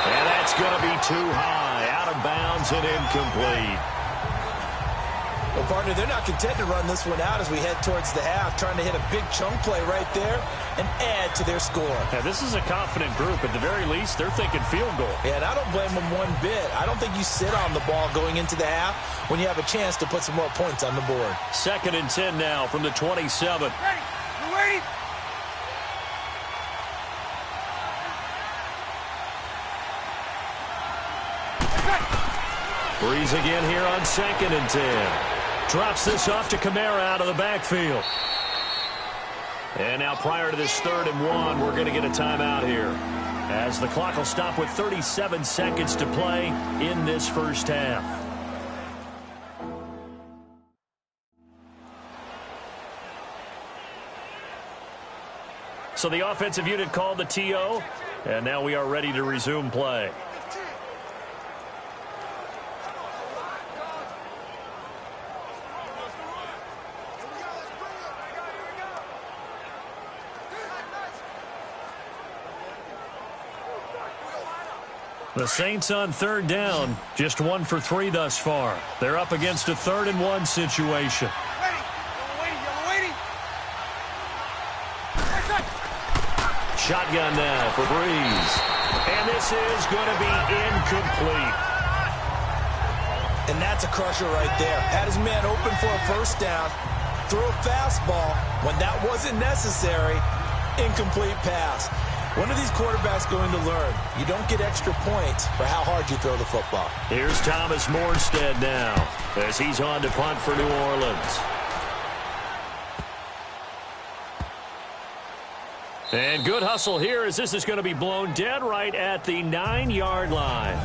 B: And that's going to be too high, out of bounds and incomplete.
C: Well, partner, they're not content to run this one out as we head towards the half, trying to hit a big chunk play right there and add to their score.
B: Now, this is a confident group. At the very least, they're thinking field goal.
C: Yeah, and I don't blame them one bit. I don't think you sit on the ball going into the half when you have a chance to put some more points on the board.
B: 2nd and 10 now from the 27.
E: Ready? You ready?
B: Breeze again here on 2nd and 10. Drops this off to Kamara out of the backfield. And now prior to this 3rd and 1, we're going to get a timeout here, as the clock will stop with 37 seconds to play in this first half. So the offensive unit called the TO, and now we are ready to resume play. The Saints on 3rd down, just 1 for 3 thus far. They're up against a 3rd and 1 situation.
E: Ready? You're waiting.
B: Shotgun now for Breeze. And this is going to be incomplete.
C: And that's a crusher right there. Had his man open for a first down. Threw a fastball when that wasn't necessary. Incomplete pass. When are these quarterbacks going to learn? You don't get extra points for how hard you throw the football.
B: Here's Thomas Morstead now as he's on to punt for New Orleans. And good hustle here as this is going to be blown dead right at the 9-yard line.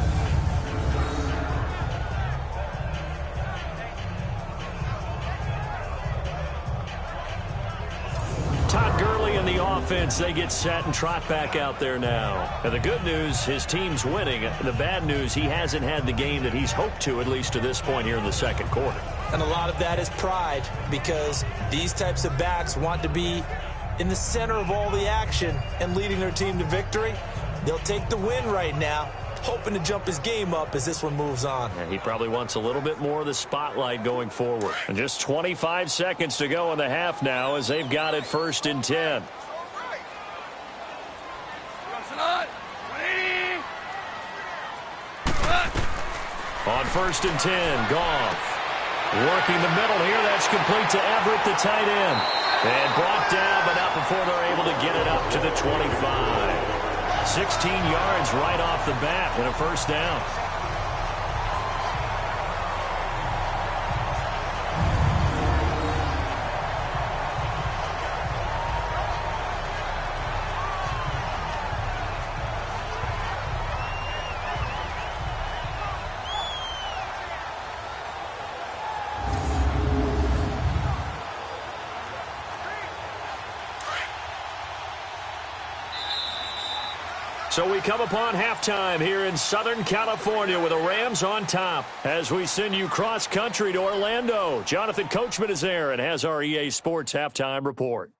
B: Todd Gurley and the offense, they get set and trot back out there now. And the good news, his team's winning. The bad news, he hasn't had the game that he's hoped to, at least to this point here in the second quarter.
C: And a lot of that is pride, because these types of backs want to be in the center of all the action and leading their team to victory. They'll take the win right now, hoping to jump his game up as this one moves on.
B: Yeah, he probably wants a little bit more of the spotlight going forward. And just 25 seconds to go in the half now as they've got it 1st and 10. On 1st and 10, Goff. Working the middle here. That's complete to Everett, the tight end. And brought down, but not before they're able to get it up to the 25. 16 yards right off the bat and a first down. So we come upon halftime here in Southern California with the Rams on top as we send you cross-country to Orlando. Jonathan Coachman is there and has our EA Sports halftime report.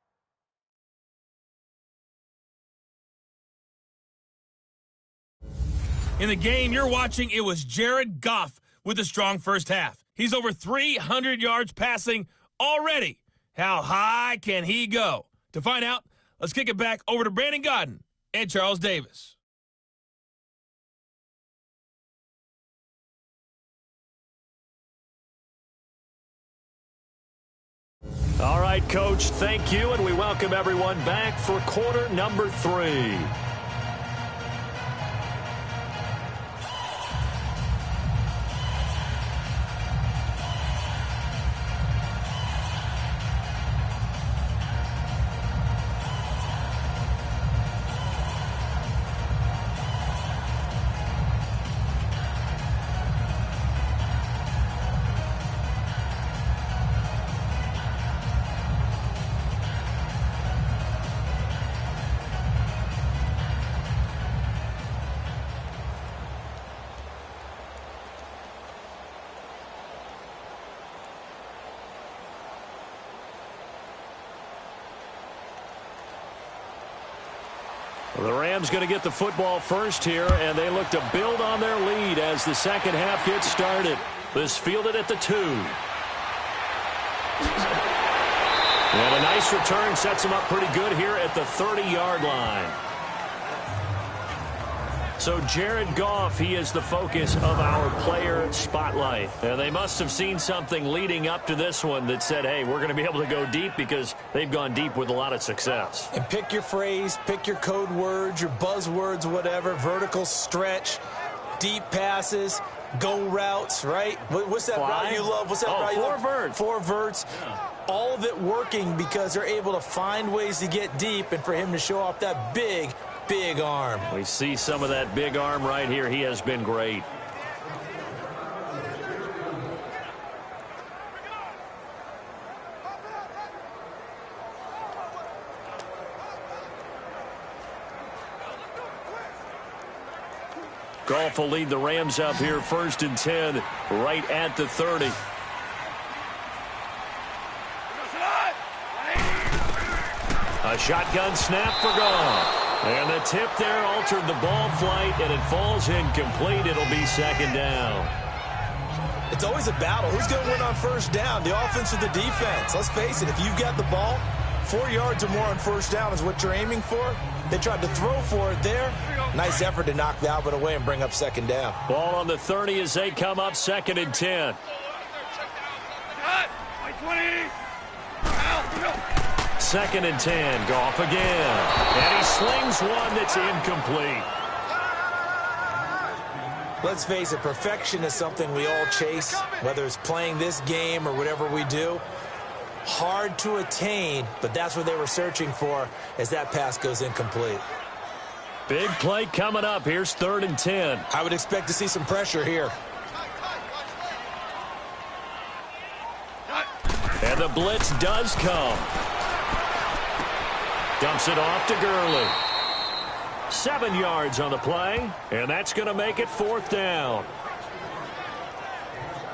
A: In the game you're watching, it was Jared Goff with a strong first half. He's over 300 yards passing already. How high can he go? To find out, let's kick it back over to Brandon Godden and Charles Davis.
B: All right, Coach, thank you, and we welcome everyone back for quarter number 3. The Rams going to get the football first here, and they look to build on their lead as the second half gets started. This fielded at the 2. And a nice return sets them up pretty good here at the 30-yard line. So Jared Goff, he is the focus of our player spotlight. And they must have seen something leading up to this one that said, hey, we're going to be able to go deep, because they've gone deep with a lot of success.
C: And pick your phrase, pick your code words, your buzzwords, whatever, vertical stretch, deep passes, go routes, right? What's that route you love? What's that route you love?
B: 4 verts.
C: 4 verts. Yeah. All of it working because they're able to find ways to get deep, and for him to show off that big arm.
B: We see some of that big arm right here. He has been great. Goff will lead the Rams up here 1st and 10 right at the 30. A shotgun snap for Goff. And the tip there altered the ball flight, and it falls incomplete. It'll be 2nd down.
C: It's always a battle. Who's going to win on 1st down, the offense or the defense? Let's face it, if you've got the ball, 4 yards or more on first down is what you're aiming for. They tried to throw for it there. Nice effort to knock the outlet away and bring up second down.
B: Ball on the 30 as they come up 2nd and 10. 2nd and 10. Goff again. And he slings one that's incomplete.
C: Let's face it, perfection is something we all chase, whether it's playing this game or whatever we do. Hard to attain, but that's what they were searching for as that pass goes incomplete.
B: Big play coming up. Here's 3rd and 10.
C: I would expect to see some pressure here.
B: And the blitz does come. Dumps it off to Gurley. 7 yards on the play, and that's going to make it 4th down.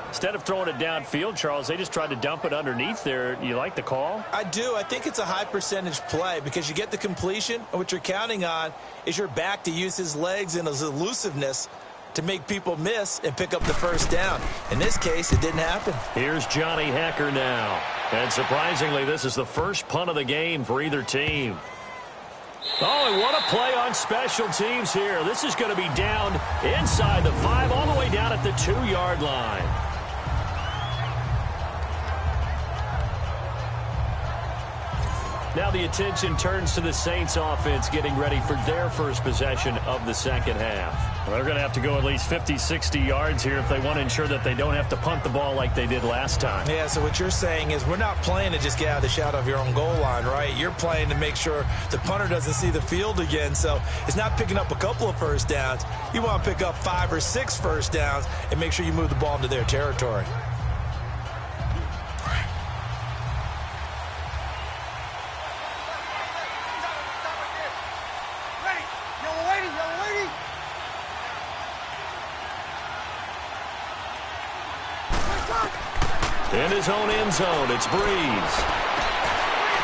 B: Instead of throwing it downfield, Charles, they just tried to dump it underneath there. You like the call?
C: I do. I think it's a high percentage play because you get the completion, and what you're counting on is your back to use his legs and his elusiveness to make people miss and pick up the first down. In this case, it didn't happen.
B: Here's Johnny Hecker now. And surprisingly, this is the first punt of the game for either team. Oh, and what a play on special teams here. This is going to be down inside the 5, all the way down at the 2-yard line. Now the attention turns to the Saints offense getting ready for their first possession of the second half. Well, they're going to have to go at least 50, 60 yards here if they want to ensure that they don't have to punt the ball like they did last time.
C: Yeah, so what you're saying is we're not playing to just get out of the shadow of your own goal line, right? You're playing to make sure the punter doesn't see the field again. So it's not picking up a couple of first downs. You want to pick up 5 or 6 first downs and make sure you move the ball into their territory.
B: In his own end zone, it's Breeze.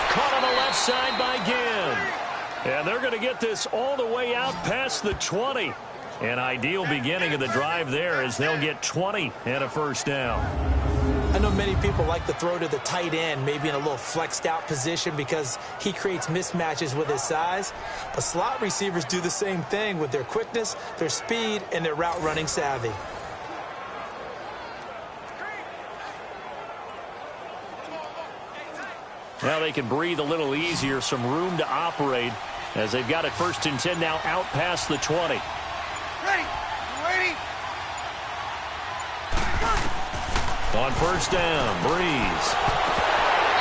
B: Caught on the left side by Ginn. And they're going to get this all the way out past the 20. An ideal beginning of the drive there as they'll get 20 and a first down.
C: I know many people like to throw to the tight end, maybe in a little flexed out position because he creates mismatches with his size. But slot receivers do the same thing with their quickness, their speed, and their route running savvy.
B: Now they can breathe a little easier, some room to operate as they've got it 1st and 10 now out past the 20.
E: Ready. Ready.
B: On first down, Breeze.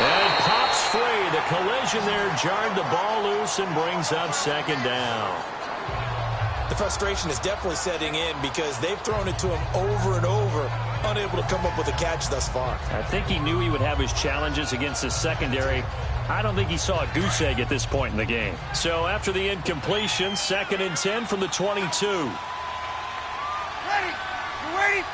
B: And it pops free. The collision there jarred the ball loose and brings up second down.
C: The frustration is definitely setting in because they've thrown it to him over and over, unable to come up with a catch thus far.
B: I think he knew he would have his challenges against his secondary. I don't think he saw a goose egg at this point in the game. So after the incompletion, 2nd and 10 from the 22.
E: Ready. You ready?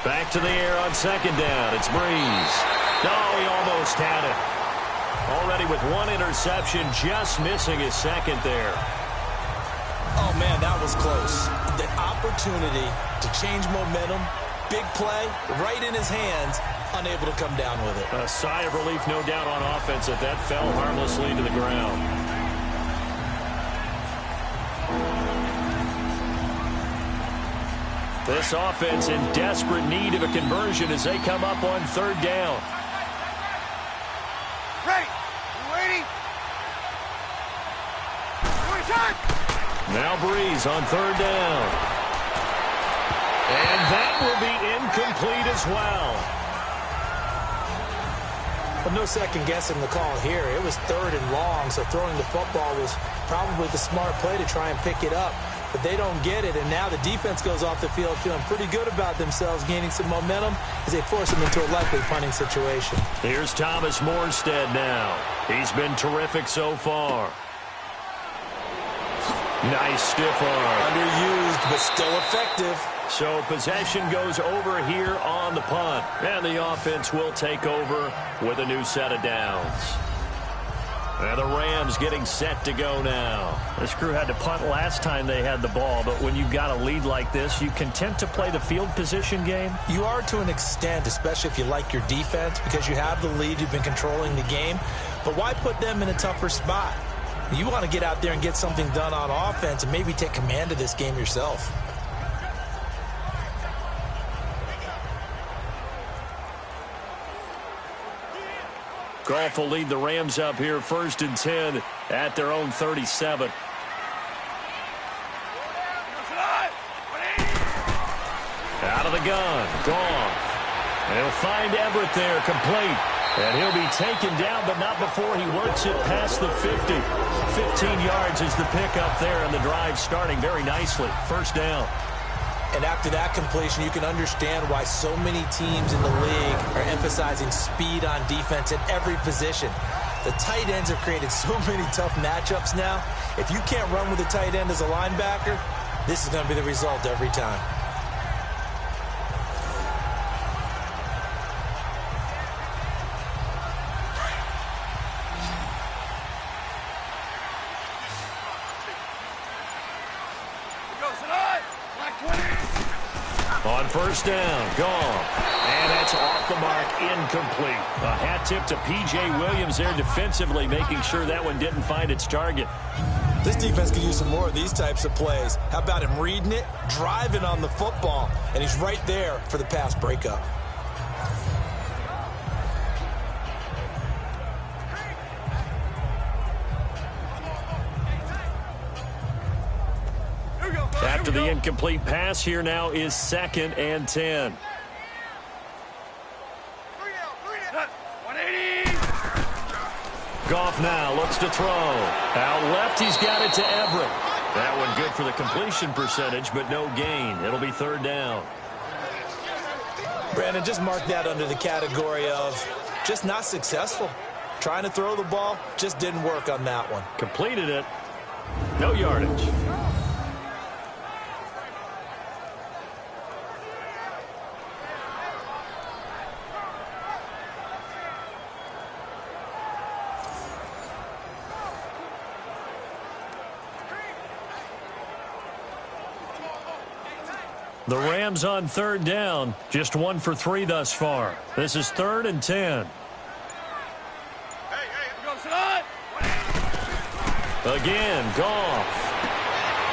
B: Back to the air on 2nd down. It's Breeze. No, he almost had it. Already with 1 interception, just missing his 2nd there.
C: Oh, man, that was close. The opportunity to change momentum, big play, right in his hands, unable to come down with it.
B: A sigh of relief, no doubt, on offense that fell harmlessly to the ground. This offense in desperate need of a conversion as they come up on 3rd down.
E: Ready. You ready?
B: Now Breeze on 3rd down. And that will be incomplete as well.
C: Well, no second guessing the call here. It was 3rd and long, so throwing the football was probably the smart play to try and pick it up. But they don't get it, and now the defense goes off the field feeling pretty good about themselves, gaining some momentum as they force them into a likely punting situation.
B: Here's Thomas Morstead now. He's been terrific so far. Nice stiff arm.
C: Underused, but still effective.
B: So possession goes over here on the punt. And the offense will take over with a new set of downs. And the Rams getting set to go now.
G: This crew had to punt last time they had the ball, but when you've got a lead like this, you content to play the field position game?
C: You are to an extent, especially if you like your defense, because you have the lead, you've been controlling the game. But why put them in a tougher spot? You want to get out there and get something done on offense and maybe take command of this game yourself.
B: Goff will lead the Rams up here 1st and 10 at their own 37. Out of the gun, Goff. He'll find Everett there, complete. And he'll be taken down, but not before he works it past the 50. 15 yards is the pickup there, and the drive starting very nicely. 1st down.
C: And after that completion, you can understand why so many teams in the league are emphasizing speed on defense at every position. The tight ends have created so many tough matchups now. If you can't run with a tight end as a linebacker, this is going to be the result every time.
B: On 1st down, Goff. And that's off the mark, incomplete. A hat tip to P.J. Williams there defensively, making sure that one didn't find its target.
C: This defense could use some more of these types of plays. How about him reading it, driving on the football, and he's right there for the pass breakup.
B: After the incomplete pass, here now is 2nd and 10. Goff now looks to throw. Out left, he's got it to Everett. That one good for the completion percentage, but no gain. It'll be 3rd down.
C: Brandon, just mark that under the category of just not successful. Trying to throw the ball, just didn't work on that one.
B: Completed it. No yardage. The Rams on 3rd down, just 1 for 3 thus far. This is 3rd and 10. Again, Goff.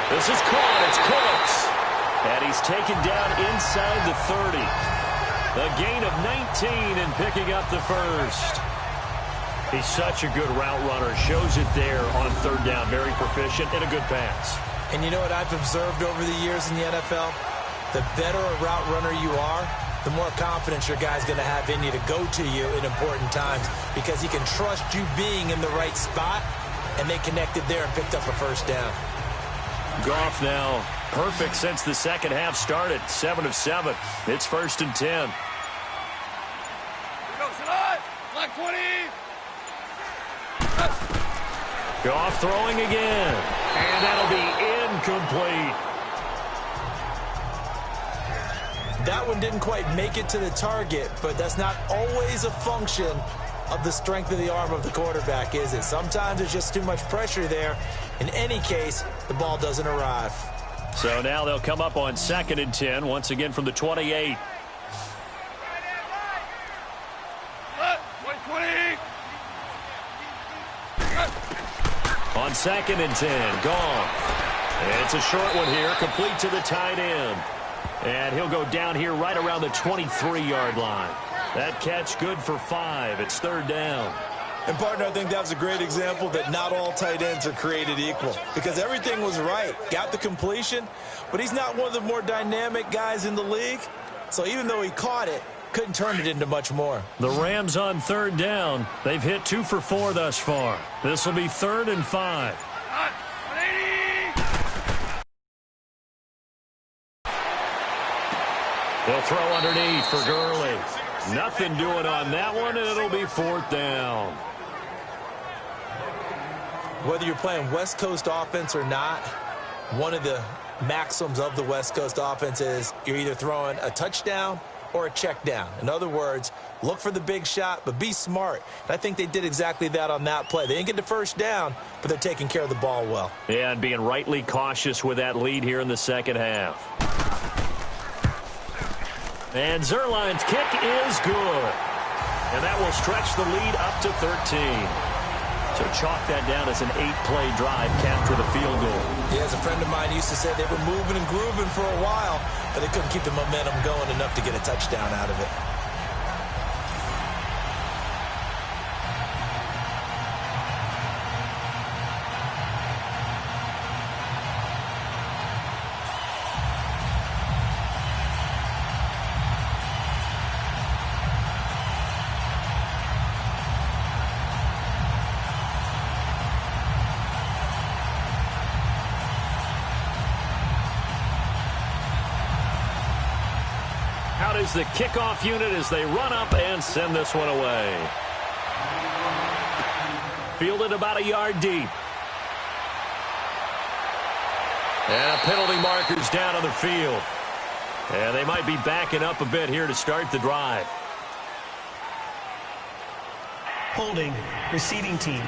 B: This is caught. It's Cooks. And he's taken down inside the 30. A gain of 19 and picking up the 1st. He's such a good route runner. Shows it there on 3rd down. Very proficient and a good pass.
C: And you know what I've observed over the years in the NFL? The better a route runner you are, the more confidence your guy's going to have in you to go to you in important times because he can trust you being in the right spot, and they connected there and picked up a 1st down.
B: Goff now perfect since the 2nd half started. 7 of 7. It's 1st and 10.
E: Black 20.
B: Goff throwing again. And that'll be incomplete.
C: That one didn't quite make it to the target, but that's not always a function of the strength of the arm of the quarterback, is it? Sometimes there's just too much pressure there. In any case, the ball doesn't arrive.
B: So now they'll come up on 2nd and 10, once again from the 28. On 2nd and 10, Goff. It's a short one here, complete to the tight end. And he'll go down here right around the 23-yard line. That catch good for 5. It's 3rd down.
C: And, partner, I think that was a great example that not all tight ends are created equal because everything was right. Got the completion, but he's not one of the more dynamic guys in the league. So even though he caught it, couldn't turn it into much more.
B: The Rams on 3rd down. They've hit 2 for 4 thus far. This will be 3rd and 5. They'll throw underneath for Gurley. Nothing doing on that one, and it'll be 4th down.
C: Whether you're playing West Coast offense or not, one of the maxims of the West Coast offense is you're either throwing a touchdown or a check down. In other words, look for the big shot, but be smart. And I think they did exactly that on that play. They didn't get the first down, but they're taking care of the ball well.
G: Yeah, and being rightly cautious with that lead here in the second half. And Zuerlein's kick is good. And that will stretch the lead up to 13. So chalk that down as an 8-play drive capped with a field goal.
C: Yeah, as a friend of mine used to say, they were moving and grooving for a while, but they couldn't keep the momentum going enough to get a touchdown out of it.
G: Out is the kickoff unit as they run up and send this one away. Fielded about a yard deep. And a penalty marker's down on the field. And they might be backing up a bit here to start the drive.
D: Holding, receiving team.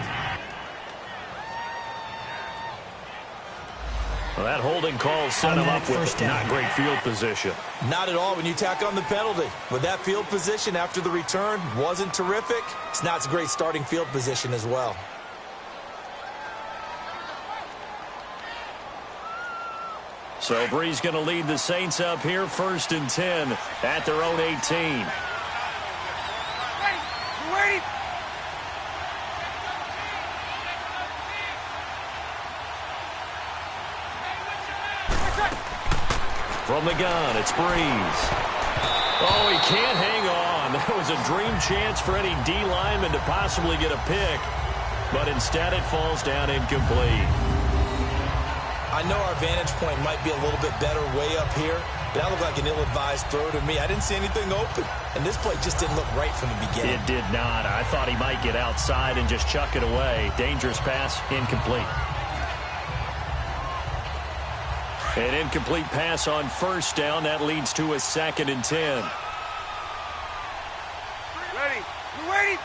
G: Well, that holding call set him up with not great field position.
C: Not at all when you tack on the penalty. With that field position after the return wasn't terrific. It's not a great starting field position as well.
G: So Bree's going to lead the Saints up here 1st and 10 at their own 18.
E: Wait!
G: From the gun, it's Brees. Oh, he can't hang on. That was a dream chance for any D lineman to possibly get a pick, but instead it falls down incomplete.
C: I know our vantage point might be a little bit better way up here, but that looked like an ill-advised throw to me. I didn't see anything open, and this play just didn't look right from the beginning.
G: It did not. I thought he might get outside and just chuck it away. Dangerous pass, incomplete. An incomplete pass on 1st down. That leads to a 2nd and 10.
E: Ready. You ready?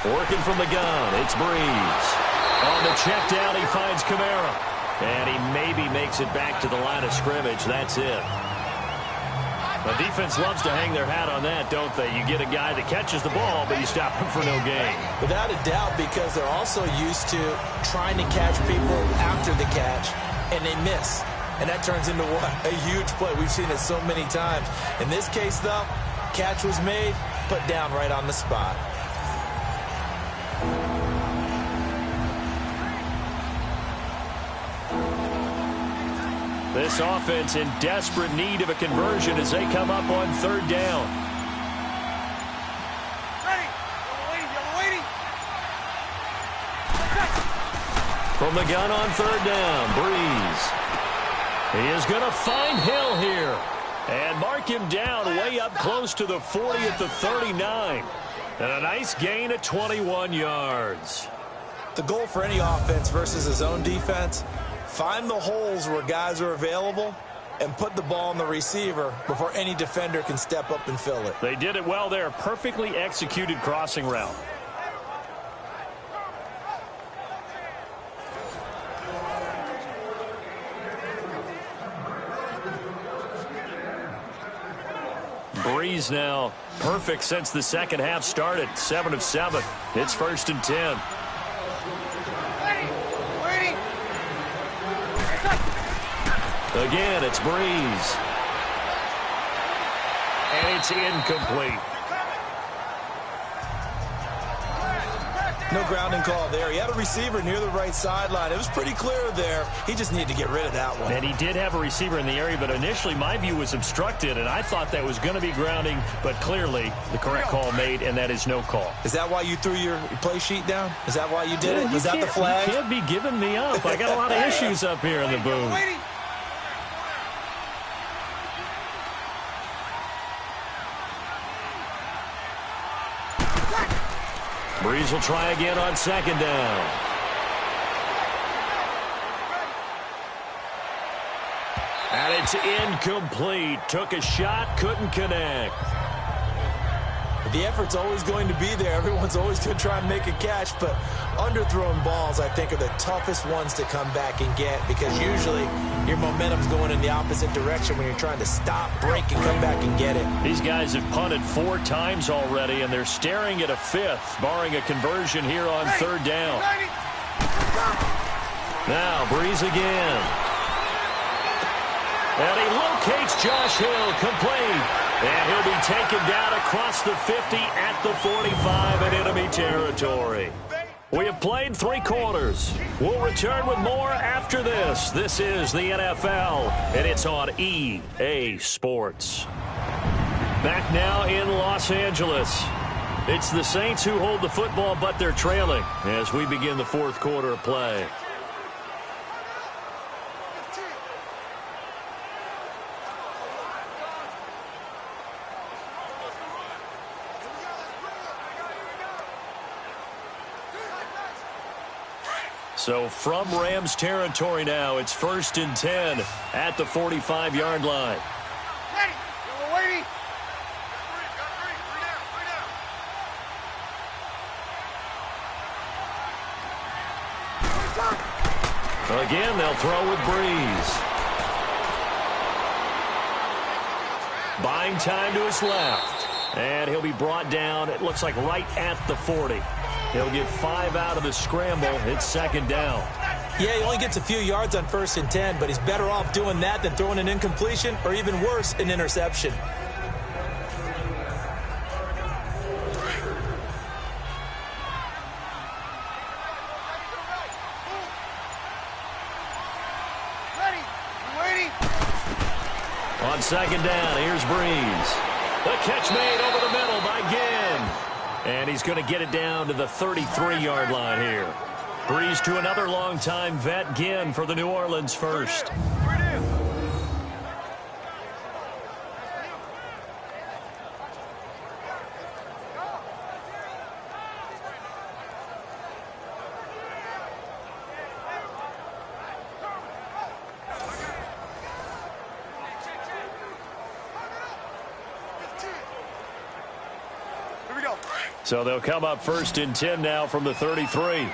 G: Working from the gun, it's Brees. On the check down, he finds Kamara. And he maybe makes it back to the line of scrimmage. That's it. The defense loves to hang their hat on that, don't they? You get a guy that catches the ball, but you stop him for no gain.
C: Without a doubt, because they're also used to trying to catch people after the catch, and they miss. And that turns into what? A huge play. We've seen it so many times. In this case, though, catch was made, put down right on the spot.
G: This offense in desperate need of a conversion as they come up on 3rd down.
E: Ready. You're waiting.
G: From the gun on 3rd down, Brees. He is going to find Hill here. And mark him down way up close to the 40 at the 39. And a nice gain of 21 yards.
C: The goal for any offense versus his own defense, find the holes where guys are available and put the ball on the receiver before any defender can step up and fill it.
G: They did it well there. Perfectly executed crossing route. Brees now perfect since the second half started. 7 of 7. It's 1st and 10. Again, it's Brees. And it's incomplete.
C: No grounding call there. He had a receiver near the right sideline. It was pretty clear there. He just needed to get rid of that one.
G: And he did have a receiver in the area, but initially my view was obstructed, and I thought that was going to be grounding, but clearly the correct call made, and that is no call.
C: Is that why you threw your play sheet down? Is that why you did it? Was that the flag?
G: You can't be giving me up. I got a lot of issues up here in the booth. Brees will try again on 2nd down. And it's incomplete. Took a shot, couldn't connect.
C: The effort's always going to be there. Everyone's always going to try and make a catch, but underthrown balls, I think, are the toughest ones to come back and get because usually your momentum's going in the opposite direction when you're trying to stop, break, and come back and get it.
G: These guys have punted 4 times already, and they're staring at a 5th, barring a conversion here on 3rd down. Now, Breeze again. And he locates Josh Hill, complete. And he'll be taken down across the 50 at the 45 in enemy territory. We have played 3 quarters. We'll return with more after this. This is the NFL, and it's on EA Sports. Back now in Los Angeles. It's the Saints who hold the football, but they're trailing as we begin the 4th quarter of play. So from Rams territory now, it's 1st and 10 at the 45-yard line. Again, they'll throw with Breeze. Buying time to his left. And he'll be brought down, it looks like right at the 40. He'll get 5 out of the scramble. It's 2nd down.
C: Yeah, he only gets a few yards on 1st and 10, but he's better off doing that than throwing an incompletion or even worse, an interception.
G: On 2nd down, here's Breeze. The catch made over the middle by Ginn. And he's going to get it down to the 33-yard line here. Breeze to another longtime vet, Ginn, for the New Orleans first. So they'll come up 1st and 10 now from the 33.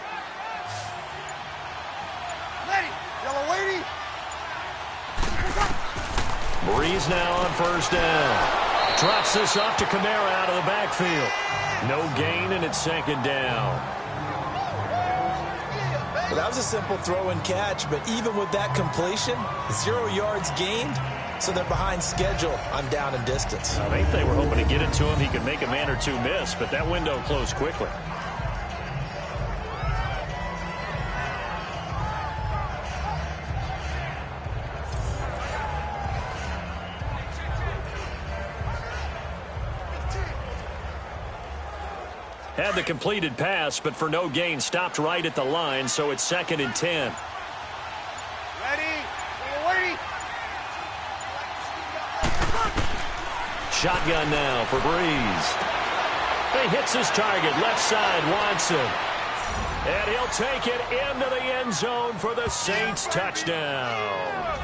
G: Breeze now on 1st down. Drops this off to Kamara out of the backfield. No gain, and it's 2nd down.
C: Well, that was a simple throw and catch, but even with that completion, 0 yards gained. So they're behind schedule on down and distance.
G: I think they were hoping to get it to him. He could make a man or 2 miss, but that window closed quickly. Had the completed pass, but for no gain, stopped right at the line, so it's 2nd and 10. Shotgun now for Breeze. He hits his target, left side, Watson. And he'll take it into the end zone for the Saints touchdown.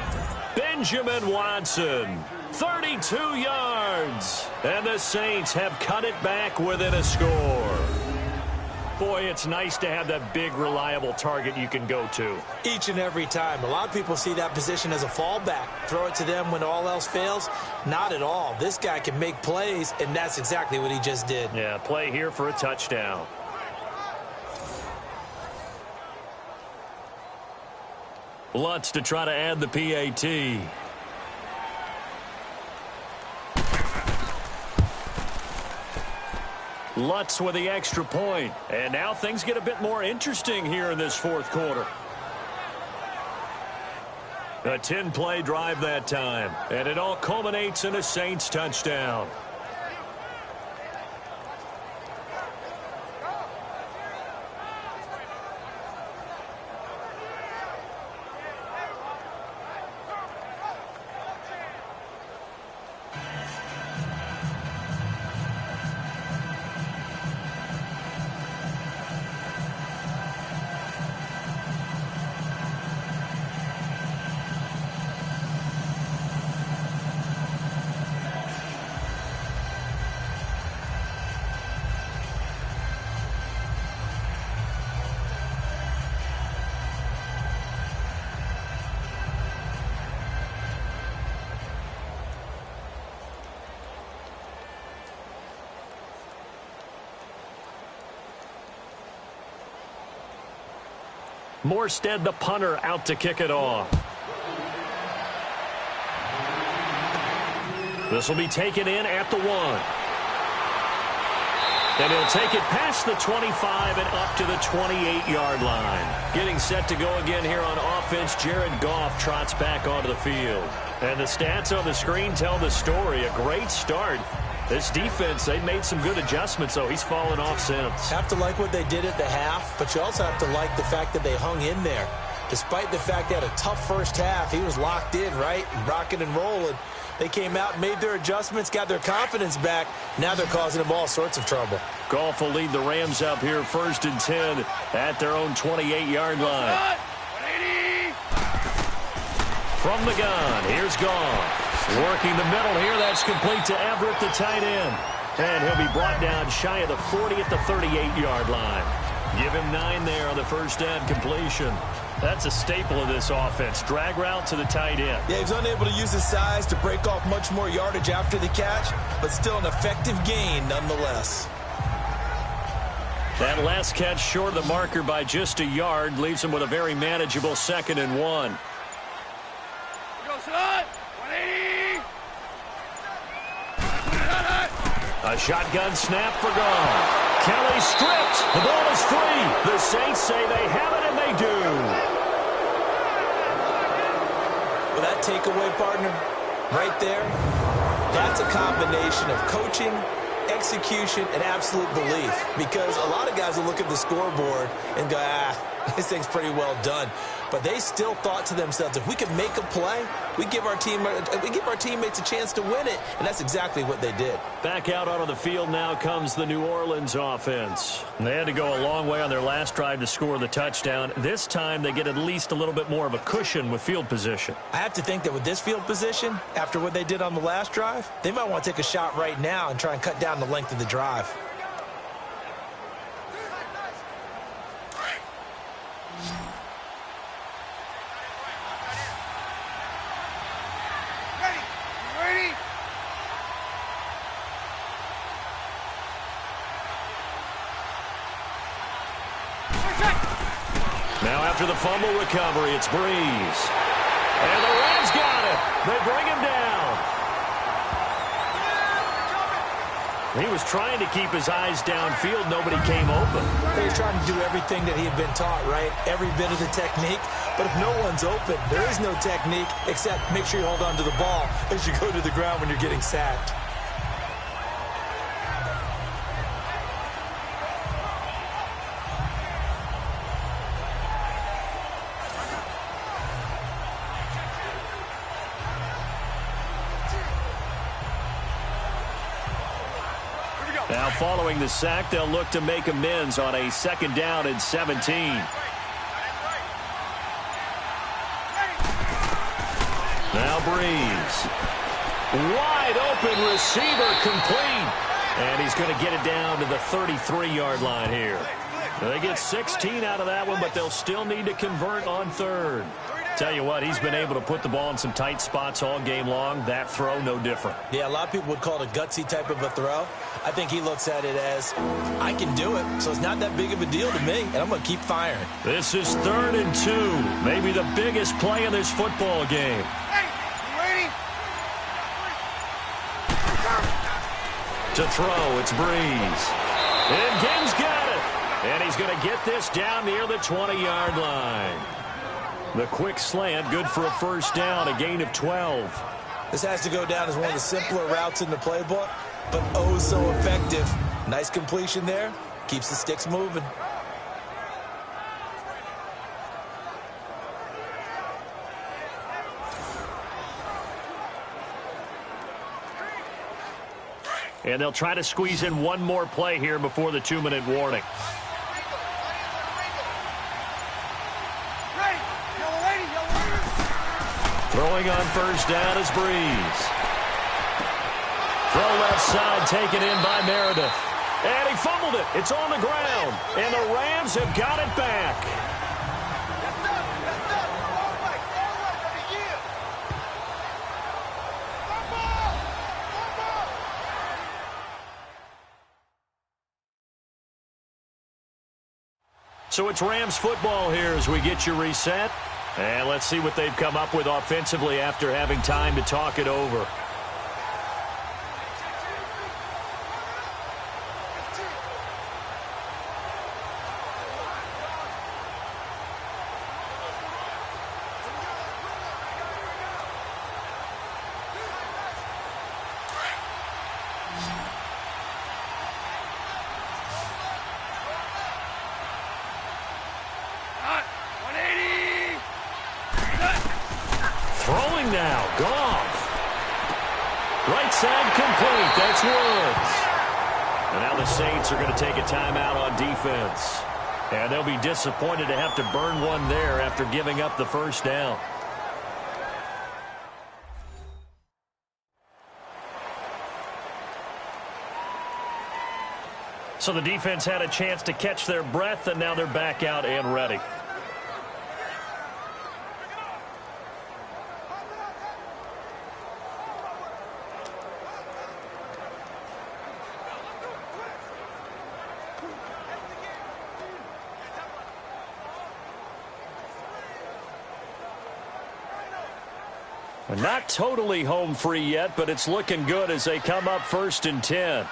G: Benjamin Watson, 32 yards. And the Saints have cut it back within a score. Boy, it's nice to have that big, reliable target you can go to.
C: Each and every time. A lot of people see that position as a fallback. Throw it to them when all else fails. Not at all. This guy can make plays, and that's exactly what he just did.
G: Yeah, play here for a touchdown. Lutz to try to add the PAT. Lutz with the extra point. And now things get a bit more interesting here in this 4th quarter. A 10-play drive that time. And it all culminates in a Saints touchdown.
B: Morstead, the punter, out to kick it off. This will be taken in at the 1. And he'll take it past the 25 and up to the 28-yard line. Getting set to go again here on offense, Jared Goff trots back onto the field. And the stats on the screen tell the story. A great start. This defense, they made some good adjustments, though. He's fallen off since.
C: Have to like what they did at the half, but you also have to like the fact that they hung in there. Despite the fact they had a tough first half, he was locked in, right, and rocking and rolling. They came out, made their adjustments, got their confidence back. Now they're causing them all sorts of trouble.
B: Goff will lead the Rams up here 1st and 10 at their own 28-yard line. From the gun, here's Goff. Working the middle here, that's complete to Everett, the tight end. And he'll be brought down shy of the 40 at the 38-yard line. Give him 9 there on the first down completion. That's a staple of this offense. Drag route to the tight end.
C: Yeah, he's unable to use his size to break off much more yardage after the catch, but still an effective gain nonetheless.
B: That last catch short of the marker by just a yard leaves him with a very manageable 2nd and 1. A shotgun snap for Goff. Kelly stripped. The ball is free. The Saints say they have it, and they do.
C: Well, that takeaway, partner, right there, that's a combination of coaching, execution, and absolute belief. Because a lot of guys will look at the scoreboard and go, this thing's pretty well done. But they still thought to themselves, if we can make a play, we give our teammates a chance to win it. And that's exactly what they did.
B: Back out onto the field now comes the New Orleans offense. They had to go a long way on their last drive to score the touchdown. This time they get at least a little bit more of a cushion with field position.
C: I have to think that with this field position, after what they did on the last drive, they might want to take a shot right now and try and cut down the length of the drive.
B: Now after the fumble recovery, it's Breeze. And the Rams got it. They bring him down. He was trying to keep his eyes downfield. Nobody came open.
C: He was trying to do everything that he had been taught, right? Every bit of the technique. But if no one's open, there is no technique except make sure you hold on to the ball as you go to the ground when you're getting sacked.
B: Now following the sack, they'll look to make amends on a 2nd down and 17. Now Breeze. Wide open receiver complete. And he's going to get it down to the 33-yard line here. They get 16 out of that one, but they'll still need to convert on 3rd. Tell you what, he's been able to put the ball in some tight spots all game long. That throw, no different.
C: Yeah, a lot of people would call it a gutsy type of a throw. I think he looks at it as, I can do it, so it's not that big of a deal to me, and I'm going to keep firing.
B: This is 3rd and 2. Maybe the biggest play in this football game.
E: Hey, you ready?
B: To throw, it's Breeze. And Gibbs got it. And he's going to get this down near the 20-yard line. The quick slant, good for a 1st down, a gain of 12.
C: This has to go down as one of the simpler routes in the playbook, but oh so effective. Nice completion there. Keeps the sticks moving.
B: And they'll try to squeeze in one more play here before the 2-minute warning. Throwing on 1st down is Breeze. Throw left side taken in by Meredith. And he fumbled it. It's on the ground. And the Rams have got it back. So it's Rams football here as we get you reset. And let's see what they've come up with offensively after having time to talk it over. Throwing now, Goff. Right side complete, that's Woods. And now the Saints are going to take a timeout on defense. And they'll be disappointed to have to burn one there after giving up the first down. So the defense had a chance to catch their breath, and now they're back out and ready. Not totally home free yet, but it's looking good as they come up 1st and 10.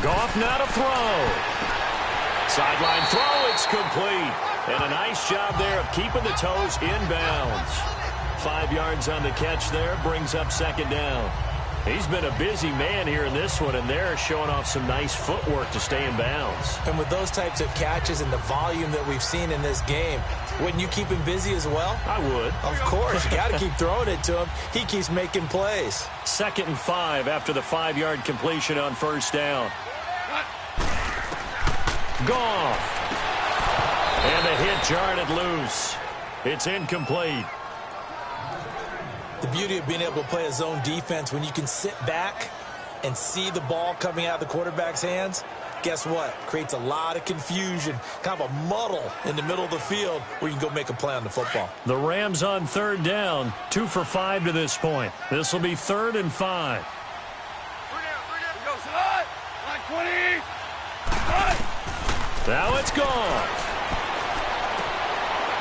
B: Goff now to throw. Sideline throw, it's complete. And a nice job there of keeping the toes inbounds. 5 yards on the catch there, brings up 2nd down. He's been a busy man here in this one, and they're showing off some nice footwork to stay in bounds.
C: And with those types of catches and the volume that we've seen in this game, wouldn't you keep him busy as well?
B: I would.
C: Of course. You got to keep throwing it to him. He keeps making plays.
B: 2nd and 5 after the 5-yard completion on 1st down. Goff. And the hit jarred it loose. It's incomplete.
C: The beauty of being able to play a zone defense, when you can sit back and see the ball coming out of the quarterback's hands, guess what? Creates a lot of confusion, kind of a muddle in the middle of the field where you can go make a play on the football.
B: The Rams on 3rd down, 2 for 5 to this point. This will be 3rd and 5. Now it's gone.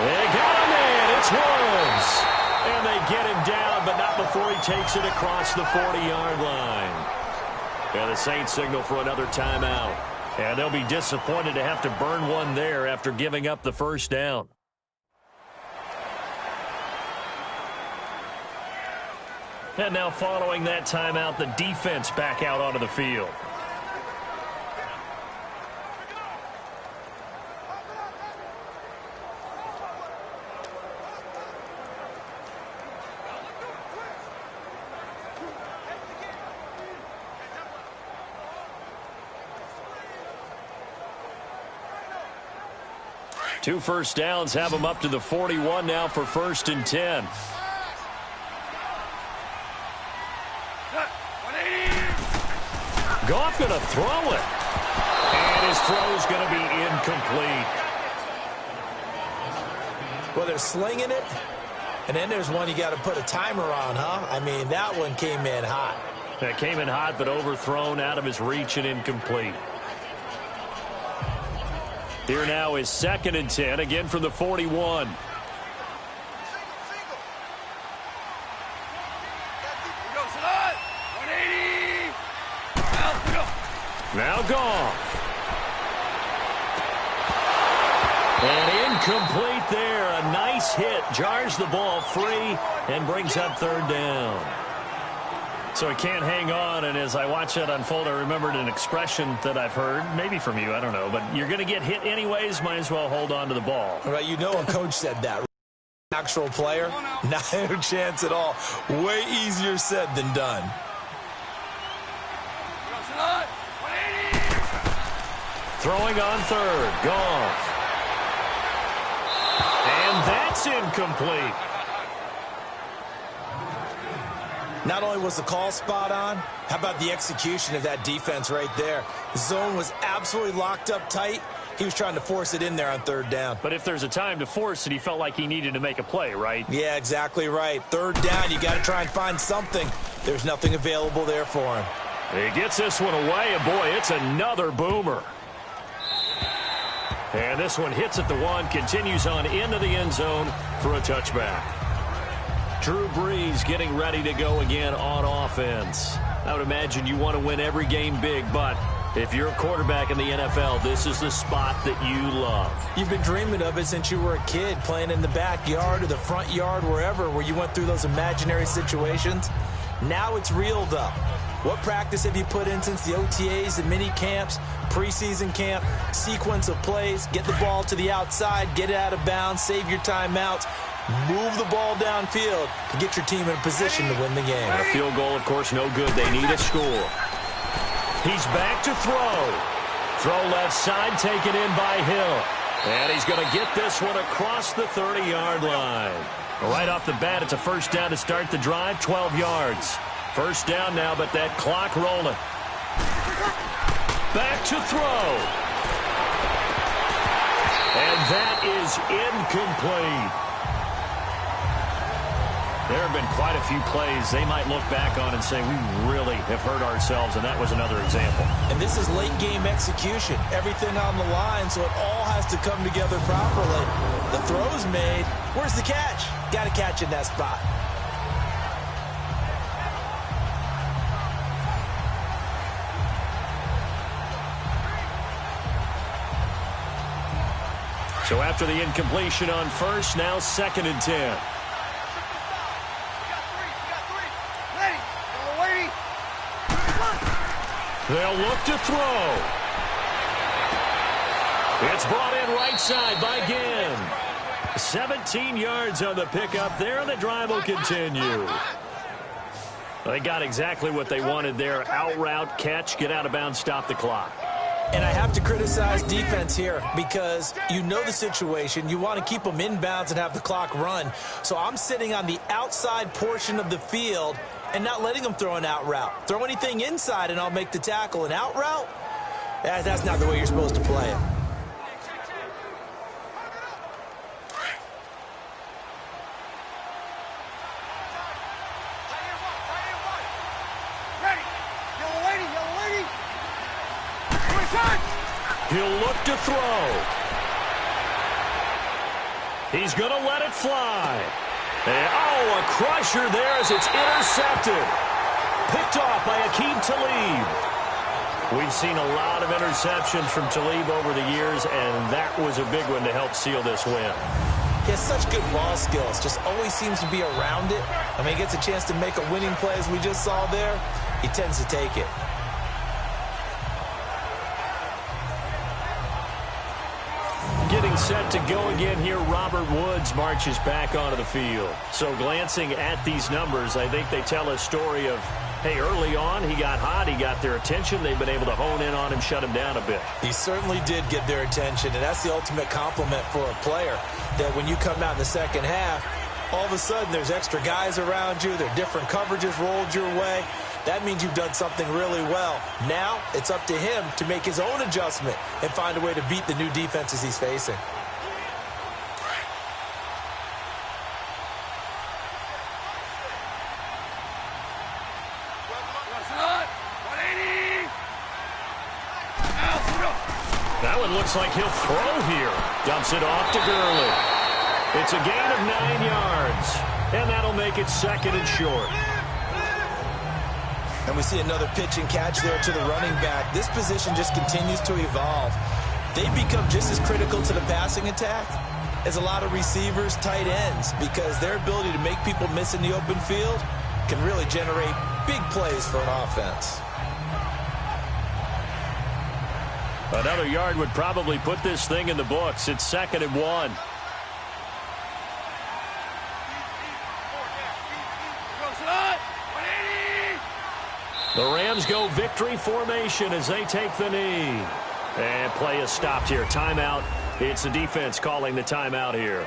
B: They got him in. It's Woods. And they get him down, but not before he takes it across the 40-yard line. And the Saints signal for another timeout. And they'll be disappointed to have to burn one there after giving up the first down. And now following that timeout, the defense back out onto the field. Two first downs have them up to the 41 now for 1st and 10. Goff going to throw it. And his throw's going to be incomplete.
C: Well, they're slinging it, and then there's one you got to put a timer on, huh? I mean, that one came in hot.
B: That came in hot, but overthrown, out of his reach and incomplete. Here now is 2nd and 10, again from the 41. Now Goff. And incomplete there. A nice hit. Jars the ball free and brings up 3rd down. So he can't hang on, and as I watch that unfold, I remembered an expression that I've heard, maybe from you, I don't know, but you're going to get hit anyways, might as well hold on to the ball.
C: Right, you know a coach said that. Actual player, not a chance at all. Way easier said than done.
B: Throwing on 3rd, Goff. And that's incomplete.
C: Not only was the call spot on, how about the execution of that defense right there? The zone was absolutely locked up tight. He was trying to force it in there on 3rd down.
B: But if there's a time to force it, he felt like he needed to make a play, right?
C: Yeah, exactly right. 3rd down, you got to try and find something. There's nothing available there for him.
G: He gets this one away, and boy, it's another boomer. And this one hits at the one, continues on into the end zone for a touchback. Drew Brees getting ready to go again on offense. I would imagine you want to win every game big, but if you're a quarterback in the NFL, this is the spot that you love.
C: You've been dreaming of it since you were a kid, playing in the backyard or the front yard, wherever, where you went through those imaginary situations. Now it's real, though. What practice have you put in since the OTAs and mini camps, preseason camp, sequence of plays, get the ball to the outside, get it out of bounds, save your timeouts, move the ball downfield to get your team in a position to win the game.
G: And a field goal, of course, no good. They need a score. He's back to throw. Throw left side, taken in by Hill. And he's going to get this one across the 30-yard line. Right off the bat, it's a first down to start the drive, 12 yards. First down now, but that clock rolling. Back to throw. And that is incomplete. There have been quite a few plays they might look back on and say, we really have hurt ourselves, and that was another example.
C: And this is late-game execution. Everything on the line, so it all has to come together properly. The throw's made. Where's the catch? Got to catch in that spot.
G: So after the incompletion on first, now 2nd and 10. They'll look to throw. It's brought in right side by Ginn. 17 yards on the pickup there, and the drive will continue. They got exactly what they wanted there. Out route, catch, get out of bounds, stop the clock.
C: And I have to criticize defense here because you know the situation. You want to keep them inbounds and have the clock run. So I'm sitting on the outside portion of the field and not letting them throw an out route. Throw anything inside and I'll make the tackle. An out route? That's not the way you're supposed to play it.
G: He'll look to throw. He's going to let it fly. And, oh, a crusher there as it's intercepted. Picked off by Aqib Talib. We've seen a lot of interceptions from Talib over the years, and that was a big one to help seal this win.
C: He has such good ball skills, just always seems to be around it. I mean, he gets a chance to make a winning play as we just saw there. He tends to take it.
G: Getting set to go again here, Robert Woods marches back onto the field. So glancing at these numbers, I think they tell a story of, hey, early on he got hot, he got their attention, they've been able to hone in on him, shut him down a bit.
C: He certainly did get their attention, and that's the ultimate compliment for a player, that when you come out in the second half, all of a sudden there's extra guys around you, there are different coverages rolled your way. That means you've done something really well. Now it's up to him to make his own adjustment and find a way to beat the new defenses he's facing.
G: That one looks like he'll throw here. Dumps it off to Gurley. It's a gain of 9 yards, and that'll make it 2nd and short.
C: And we see another pitch and catch there to the running back. This position just continues to evolve. They become just as critical to the passing attack as a lot of receivers, tight ends, because their ability to make people miss in the open field can really generate big plays for an offense.
G: Another yard would probably put this thing in the books. It's 2nd and 1. The Rams go victory formation as they take the knee. And play is stopped here. Timeout. It's the defense calling the timeout here.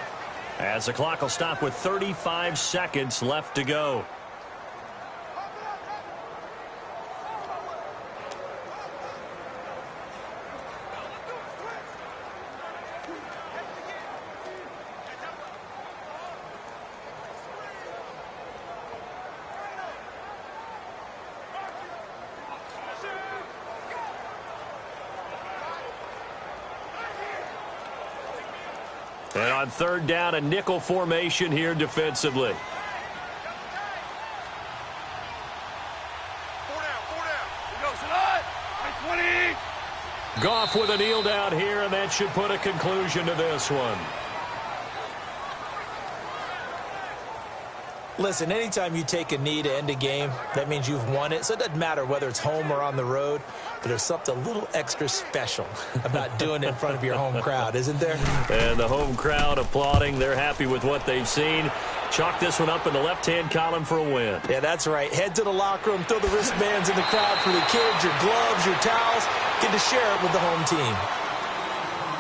G: As the clock will stop with 35 seconds left to go.
B: And on third down, a nickel formation here defensively.
E: 4 down. We go, Salah. 20.
B: Goff with a kneel down here, and that should put a conclusion to this one.
C: Listen, anytime you take a knee to end a game, that means you've won it. So it doesn't matter whether it's home or on the road, but there's something a little extra special about doing it in front of your home crowd, isn't there?
B: And the home crowd applauding. They're happy with what they've seen. Chalk this one up in the left-hand column for a win.
C: Yeah, that's right. Head to the locker room, throw the wristbands in the crowd for the kids, your gloves, your towels. Get to share it with the home team.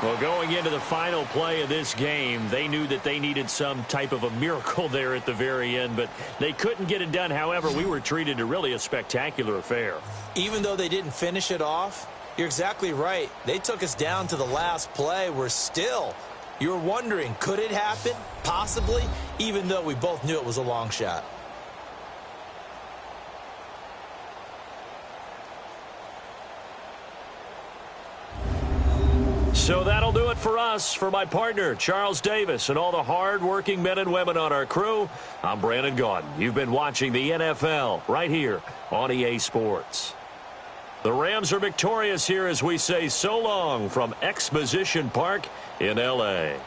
B: Well, going into the final play of this game, they knew that they needed some type of a miracle there at the very end, but they couldn't get it done. However, we were treated to really a spectacular affair.
C: Even though they didn't finish it off, you're exactly right. They took us down to the last play. You're wondering, could it happen? Possibly, even though we both knew it was a long shot.
B: So that'll do it for us. For my partner, Charles Davis, and all the hard-working men and women on our crew, I'm Brandon Gaudin. You've been watching the NFL right here on EA Sports. The Rams are victorious here as we say so long from Exposition Park in L.A.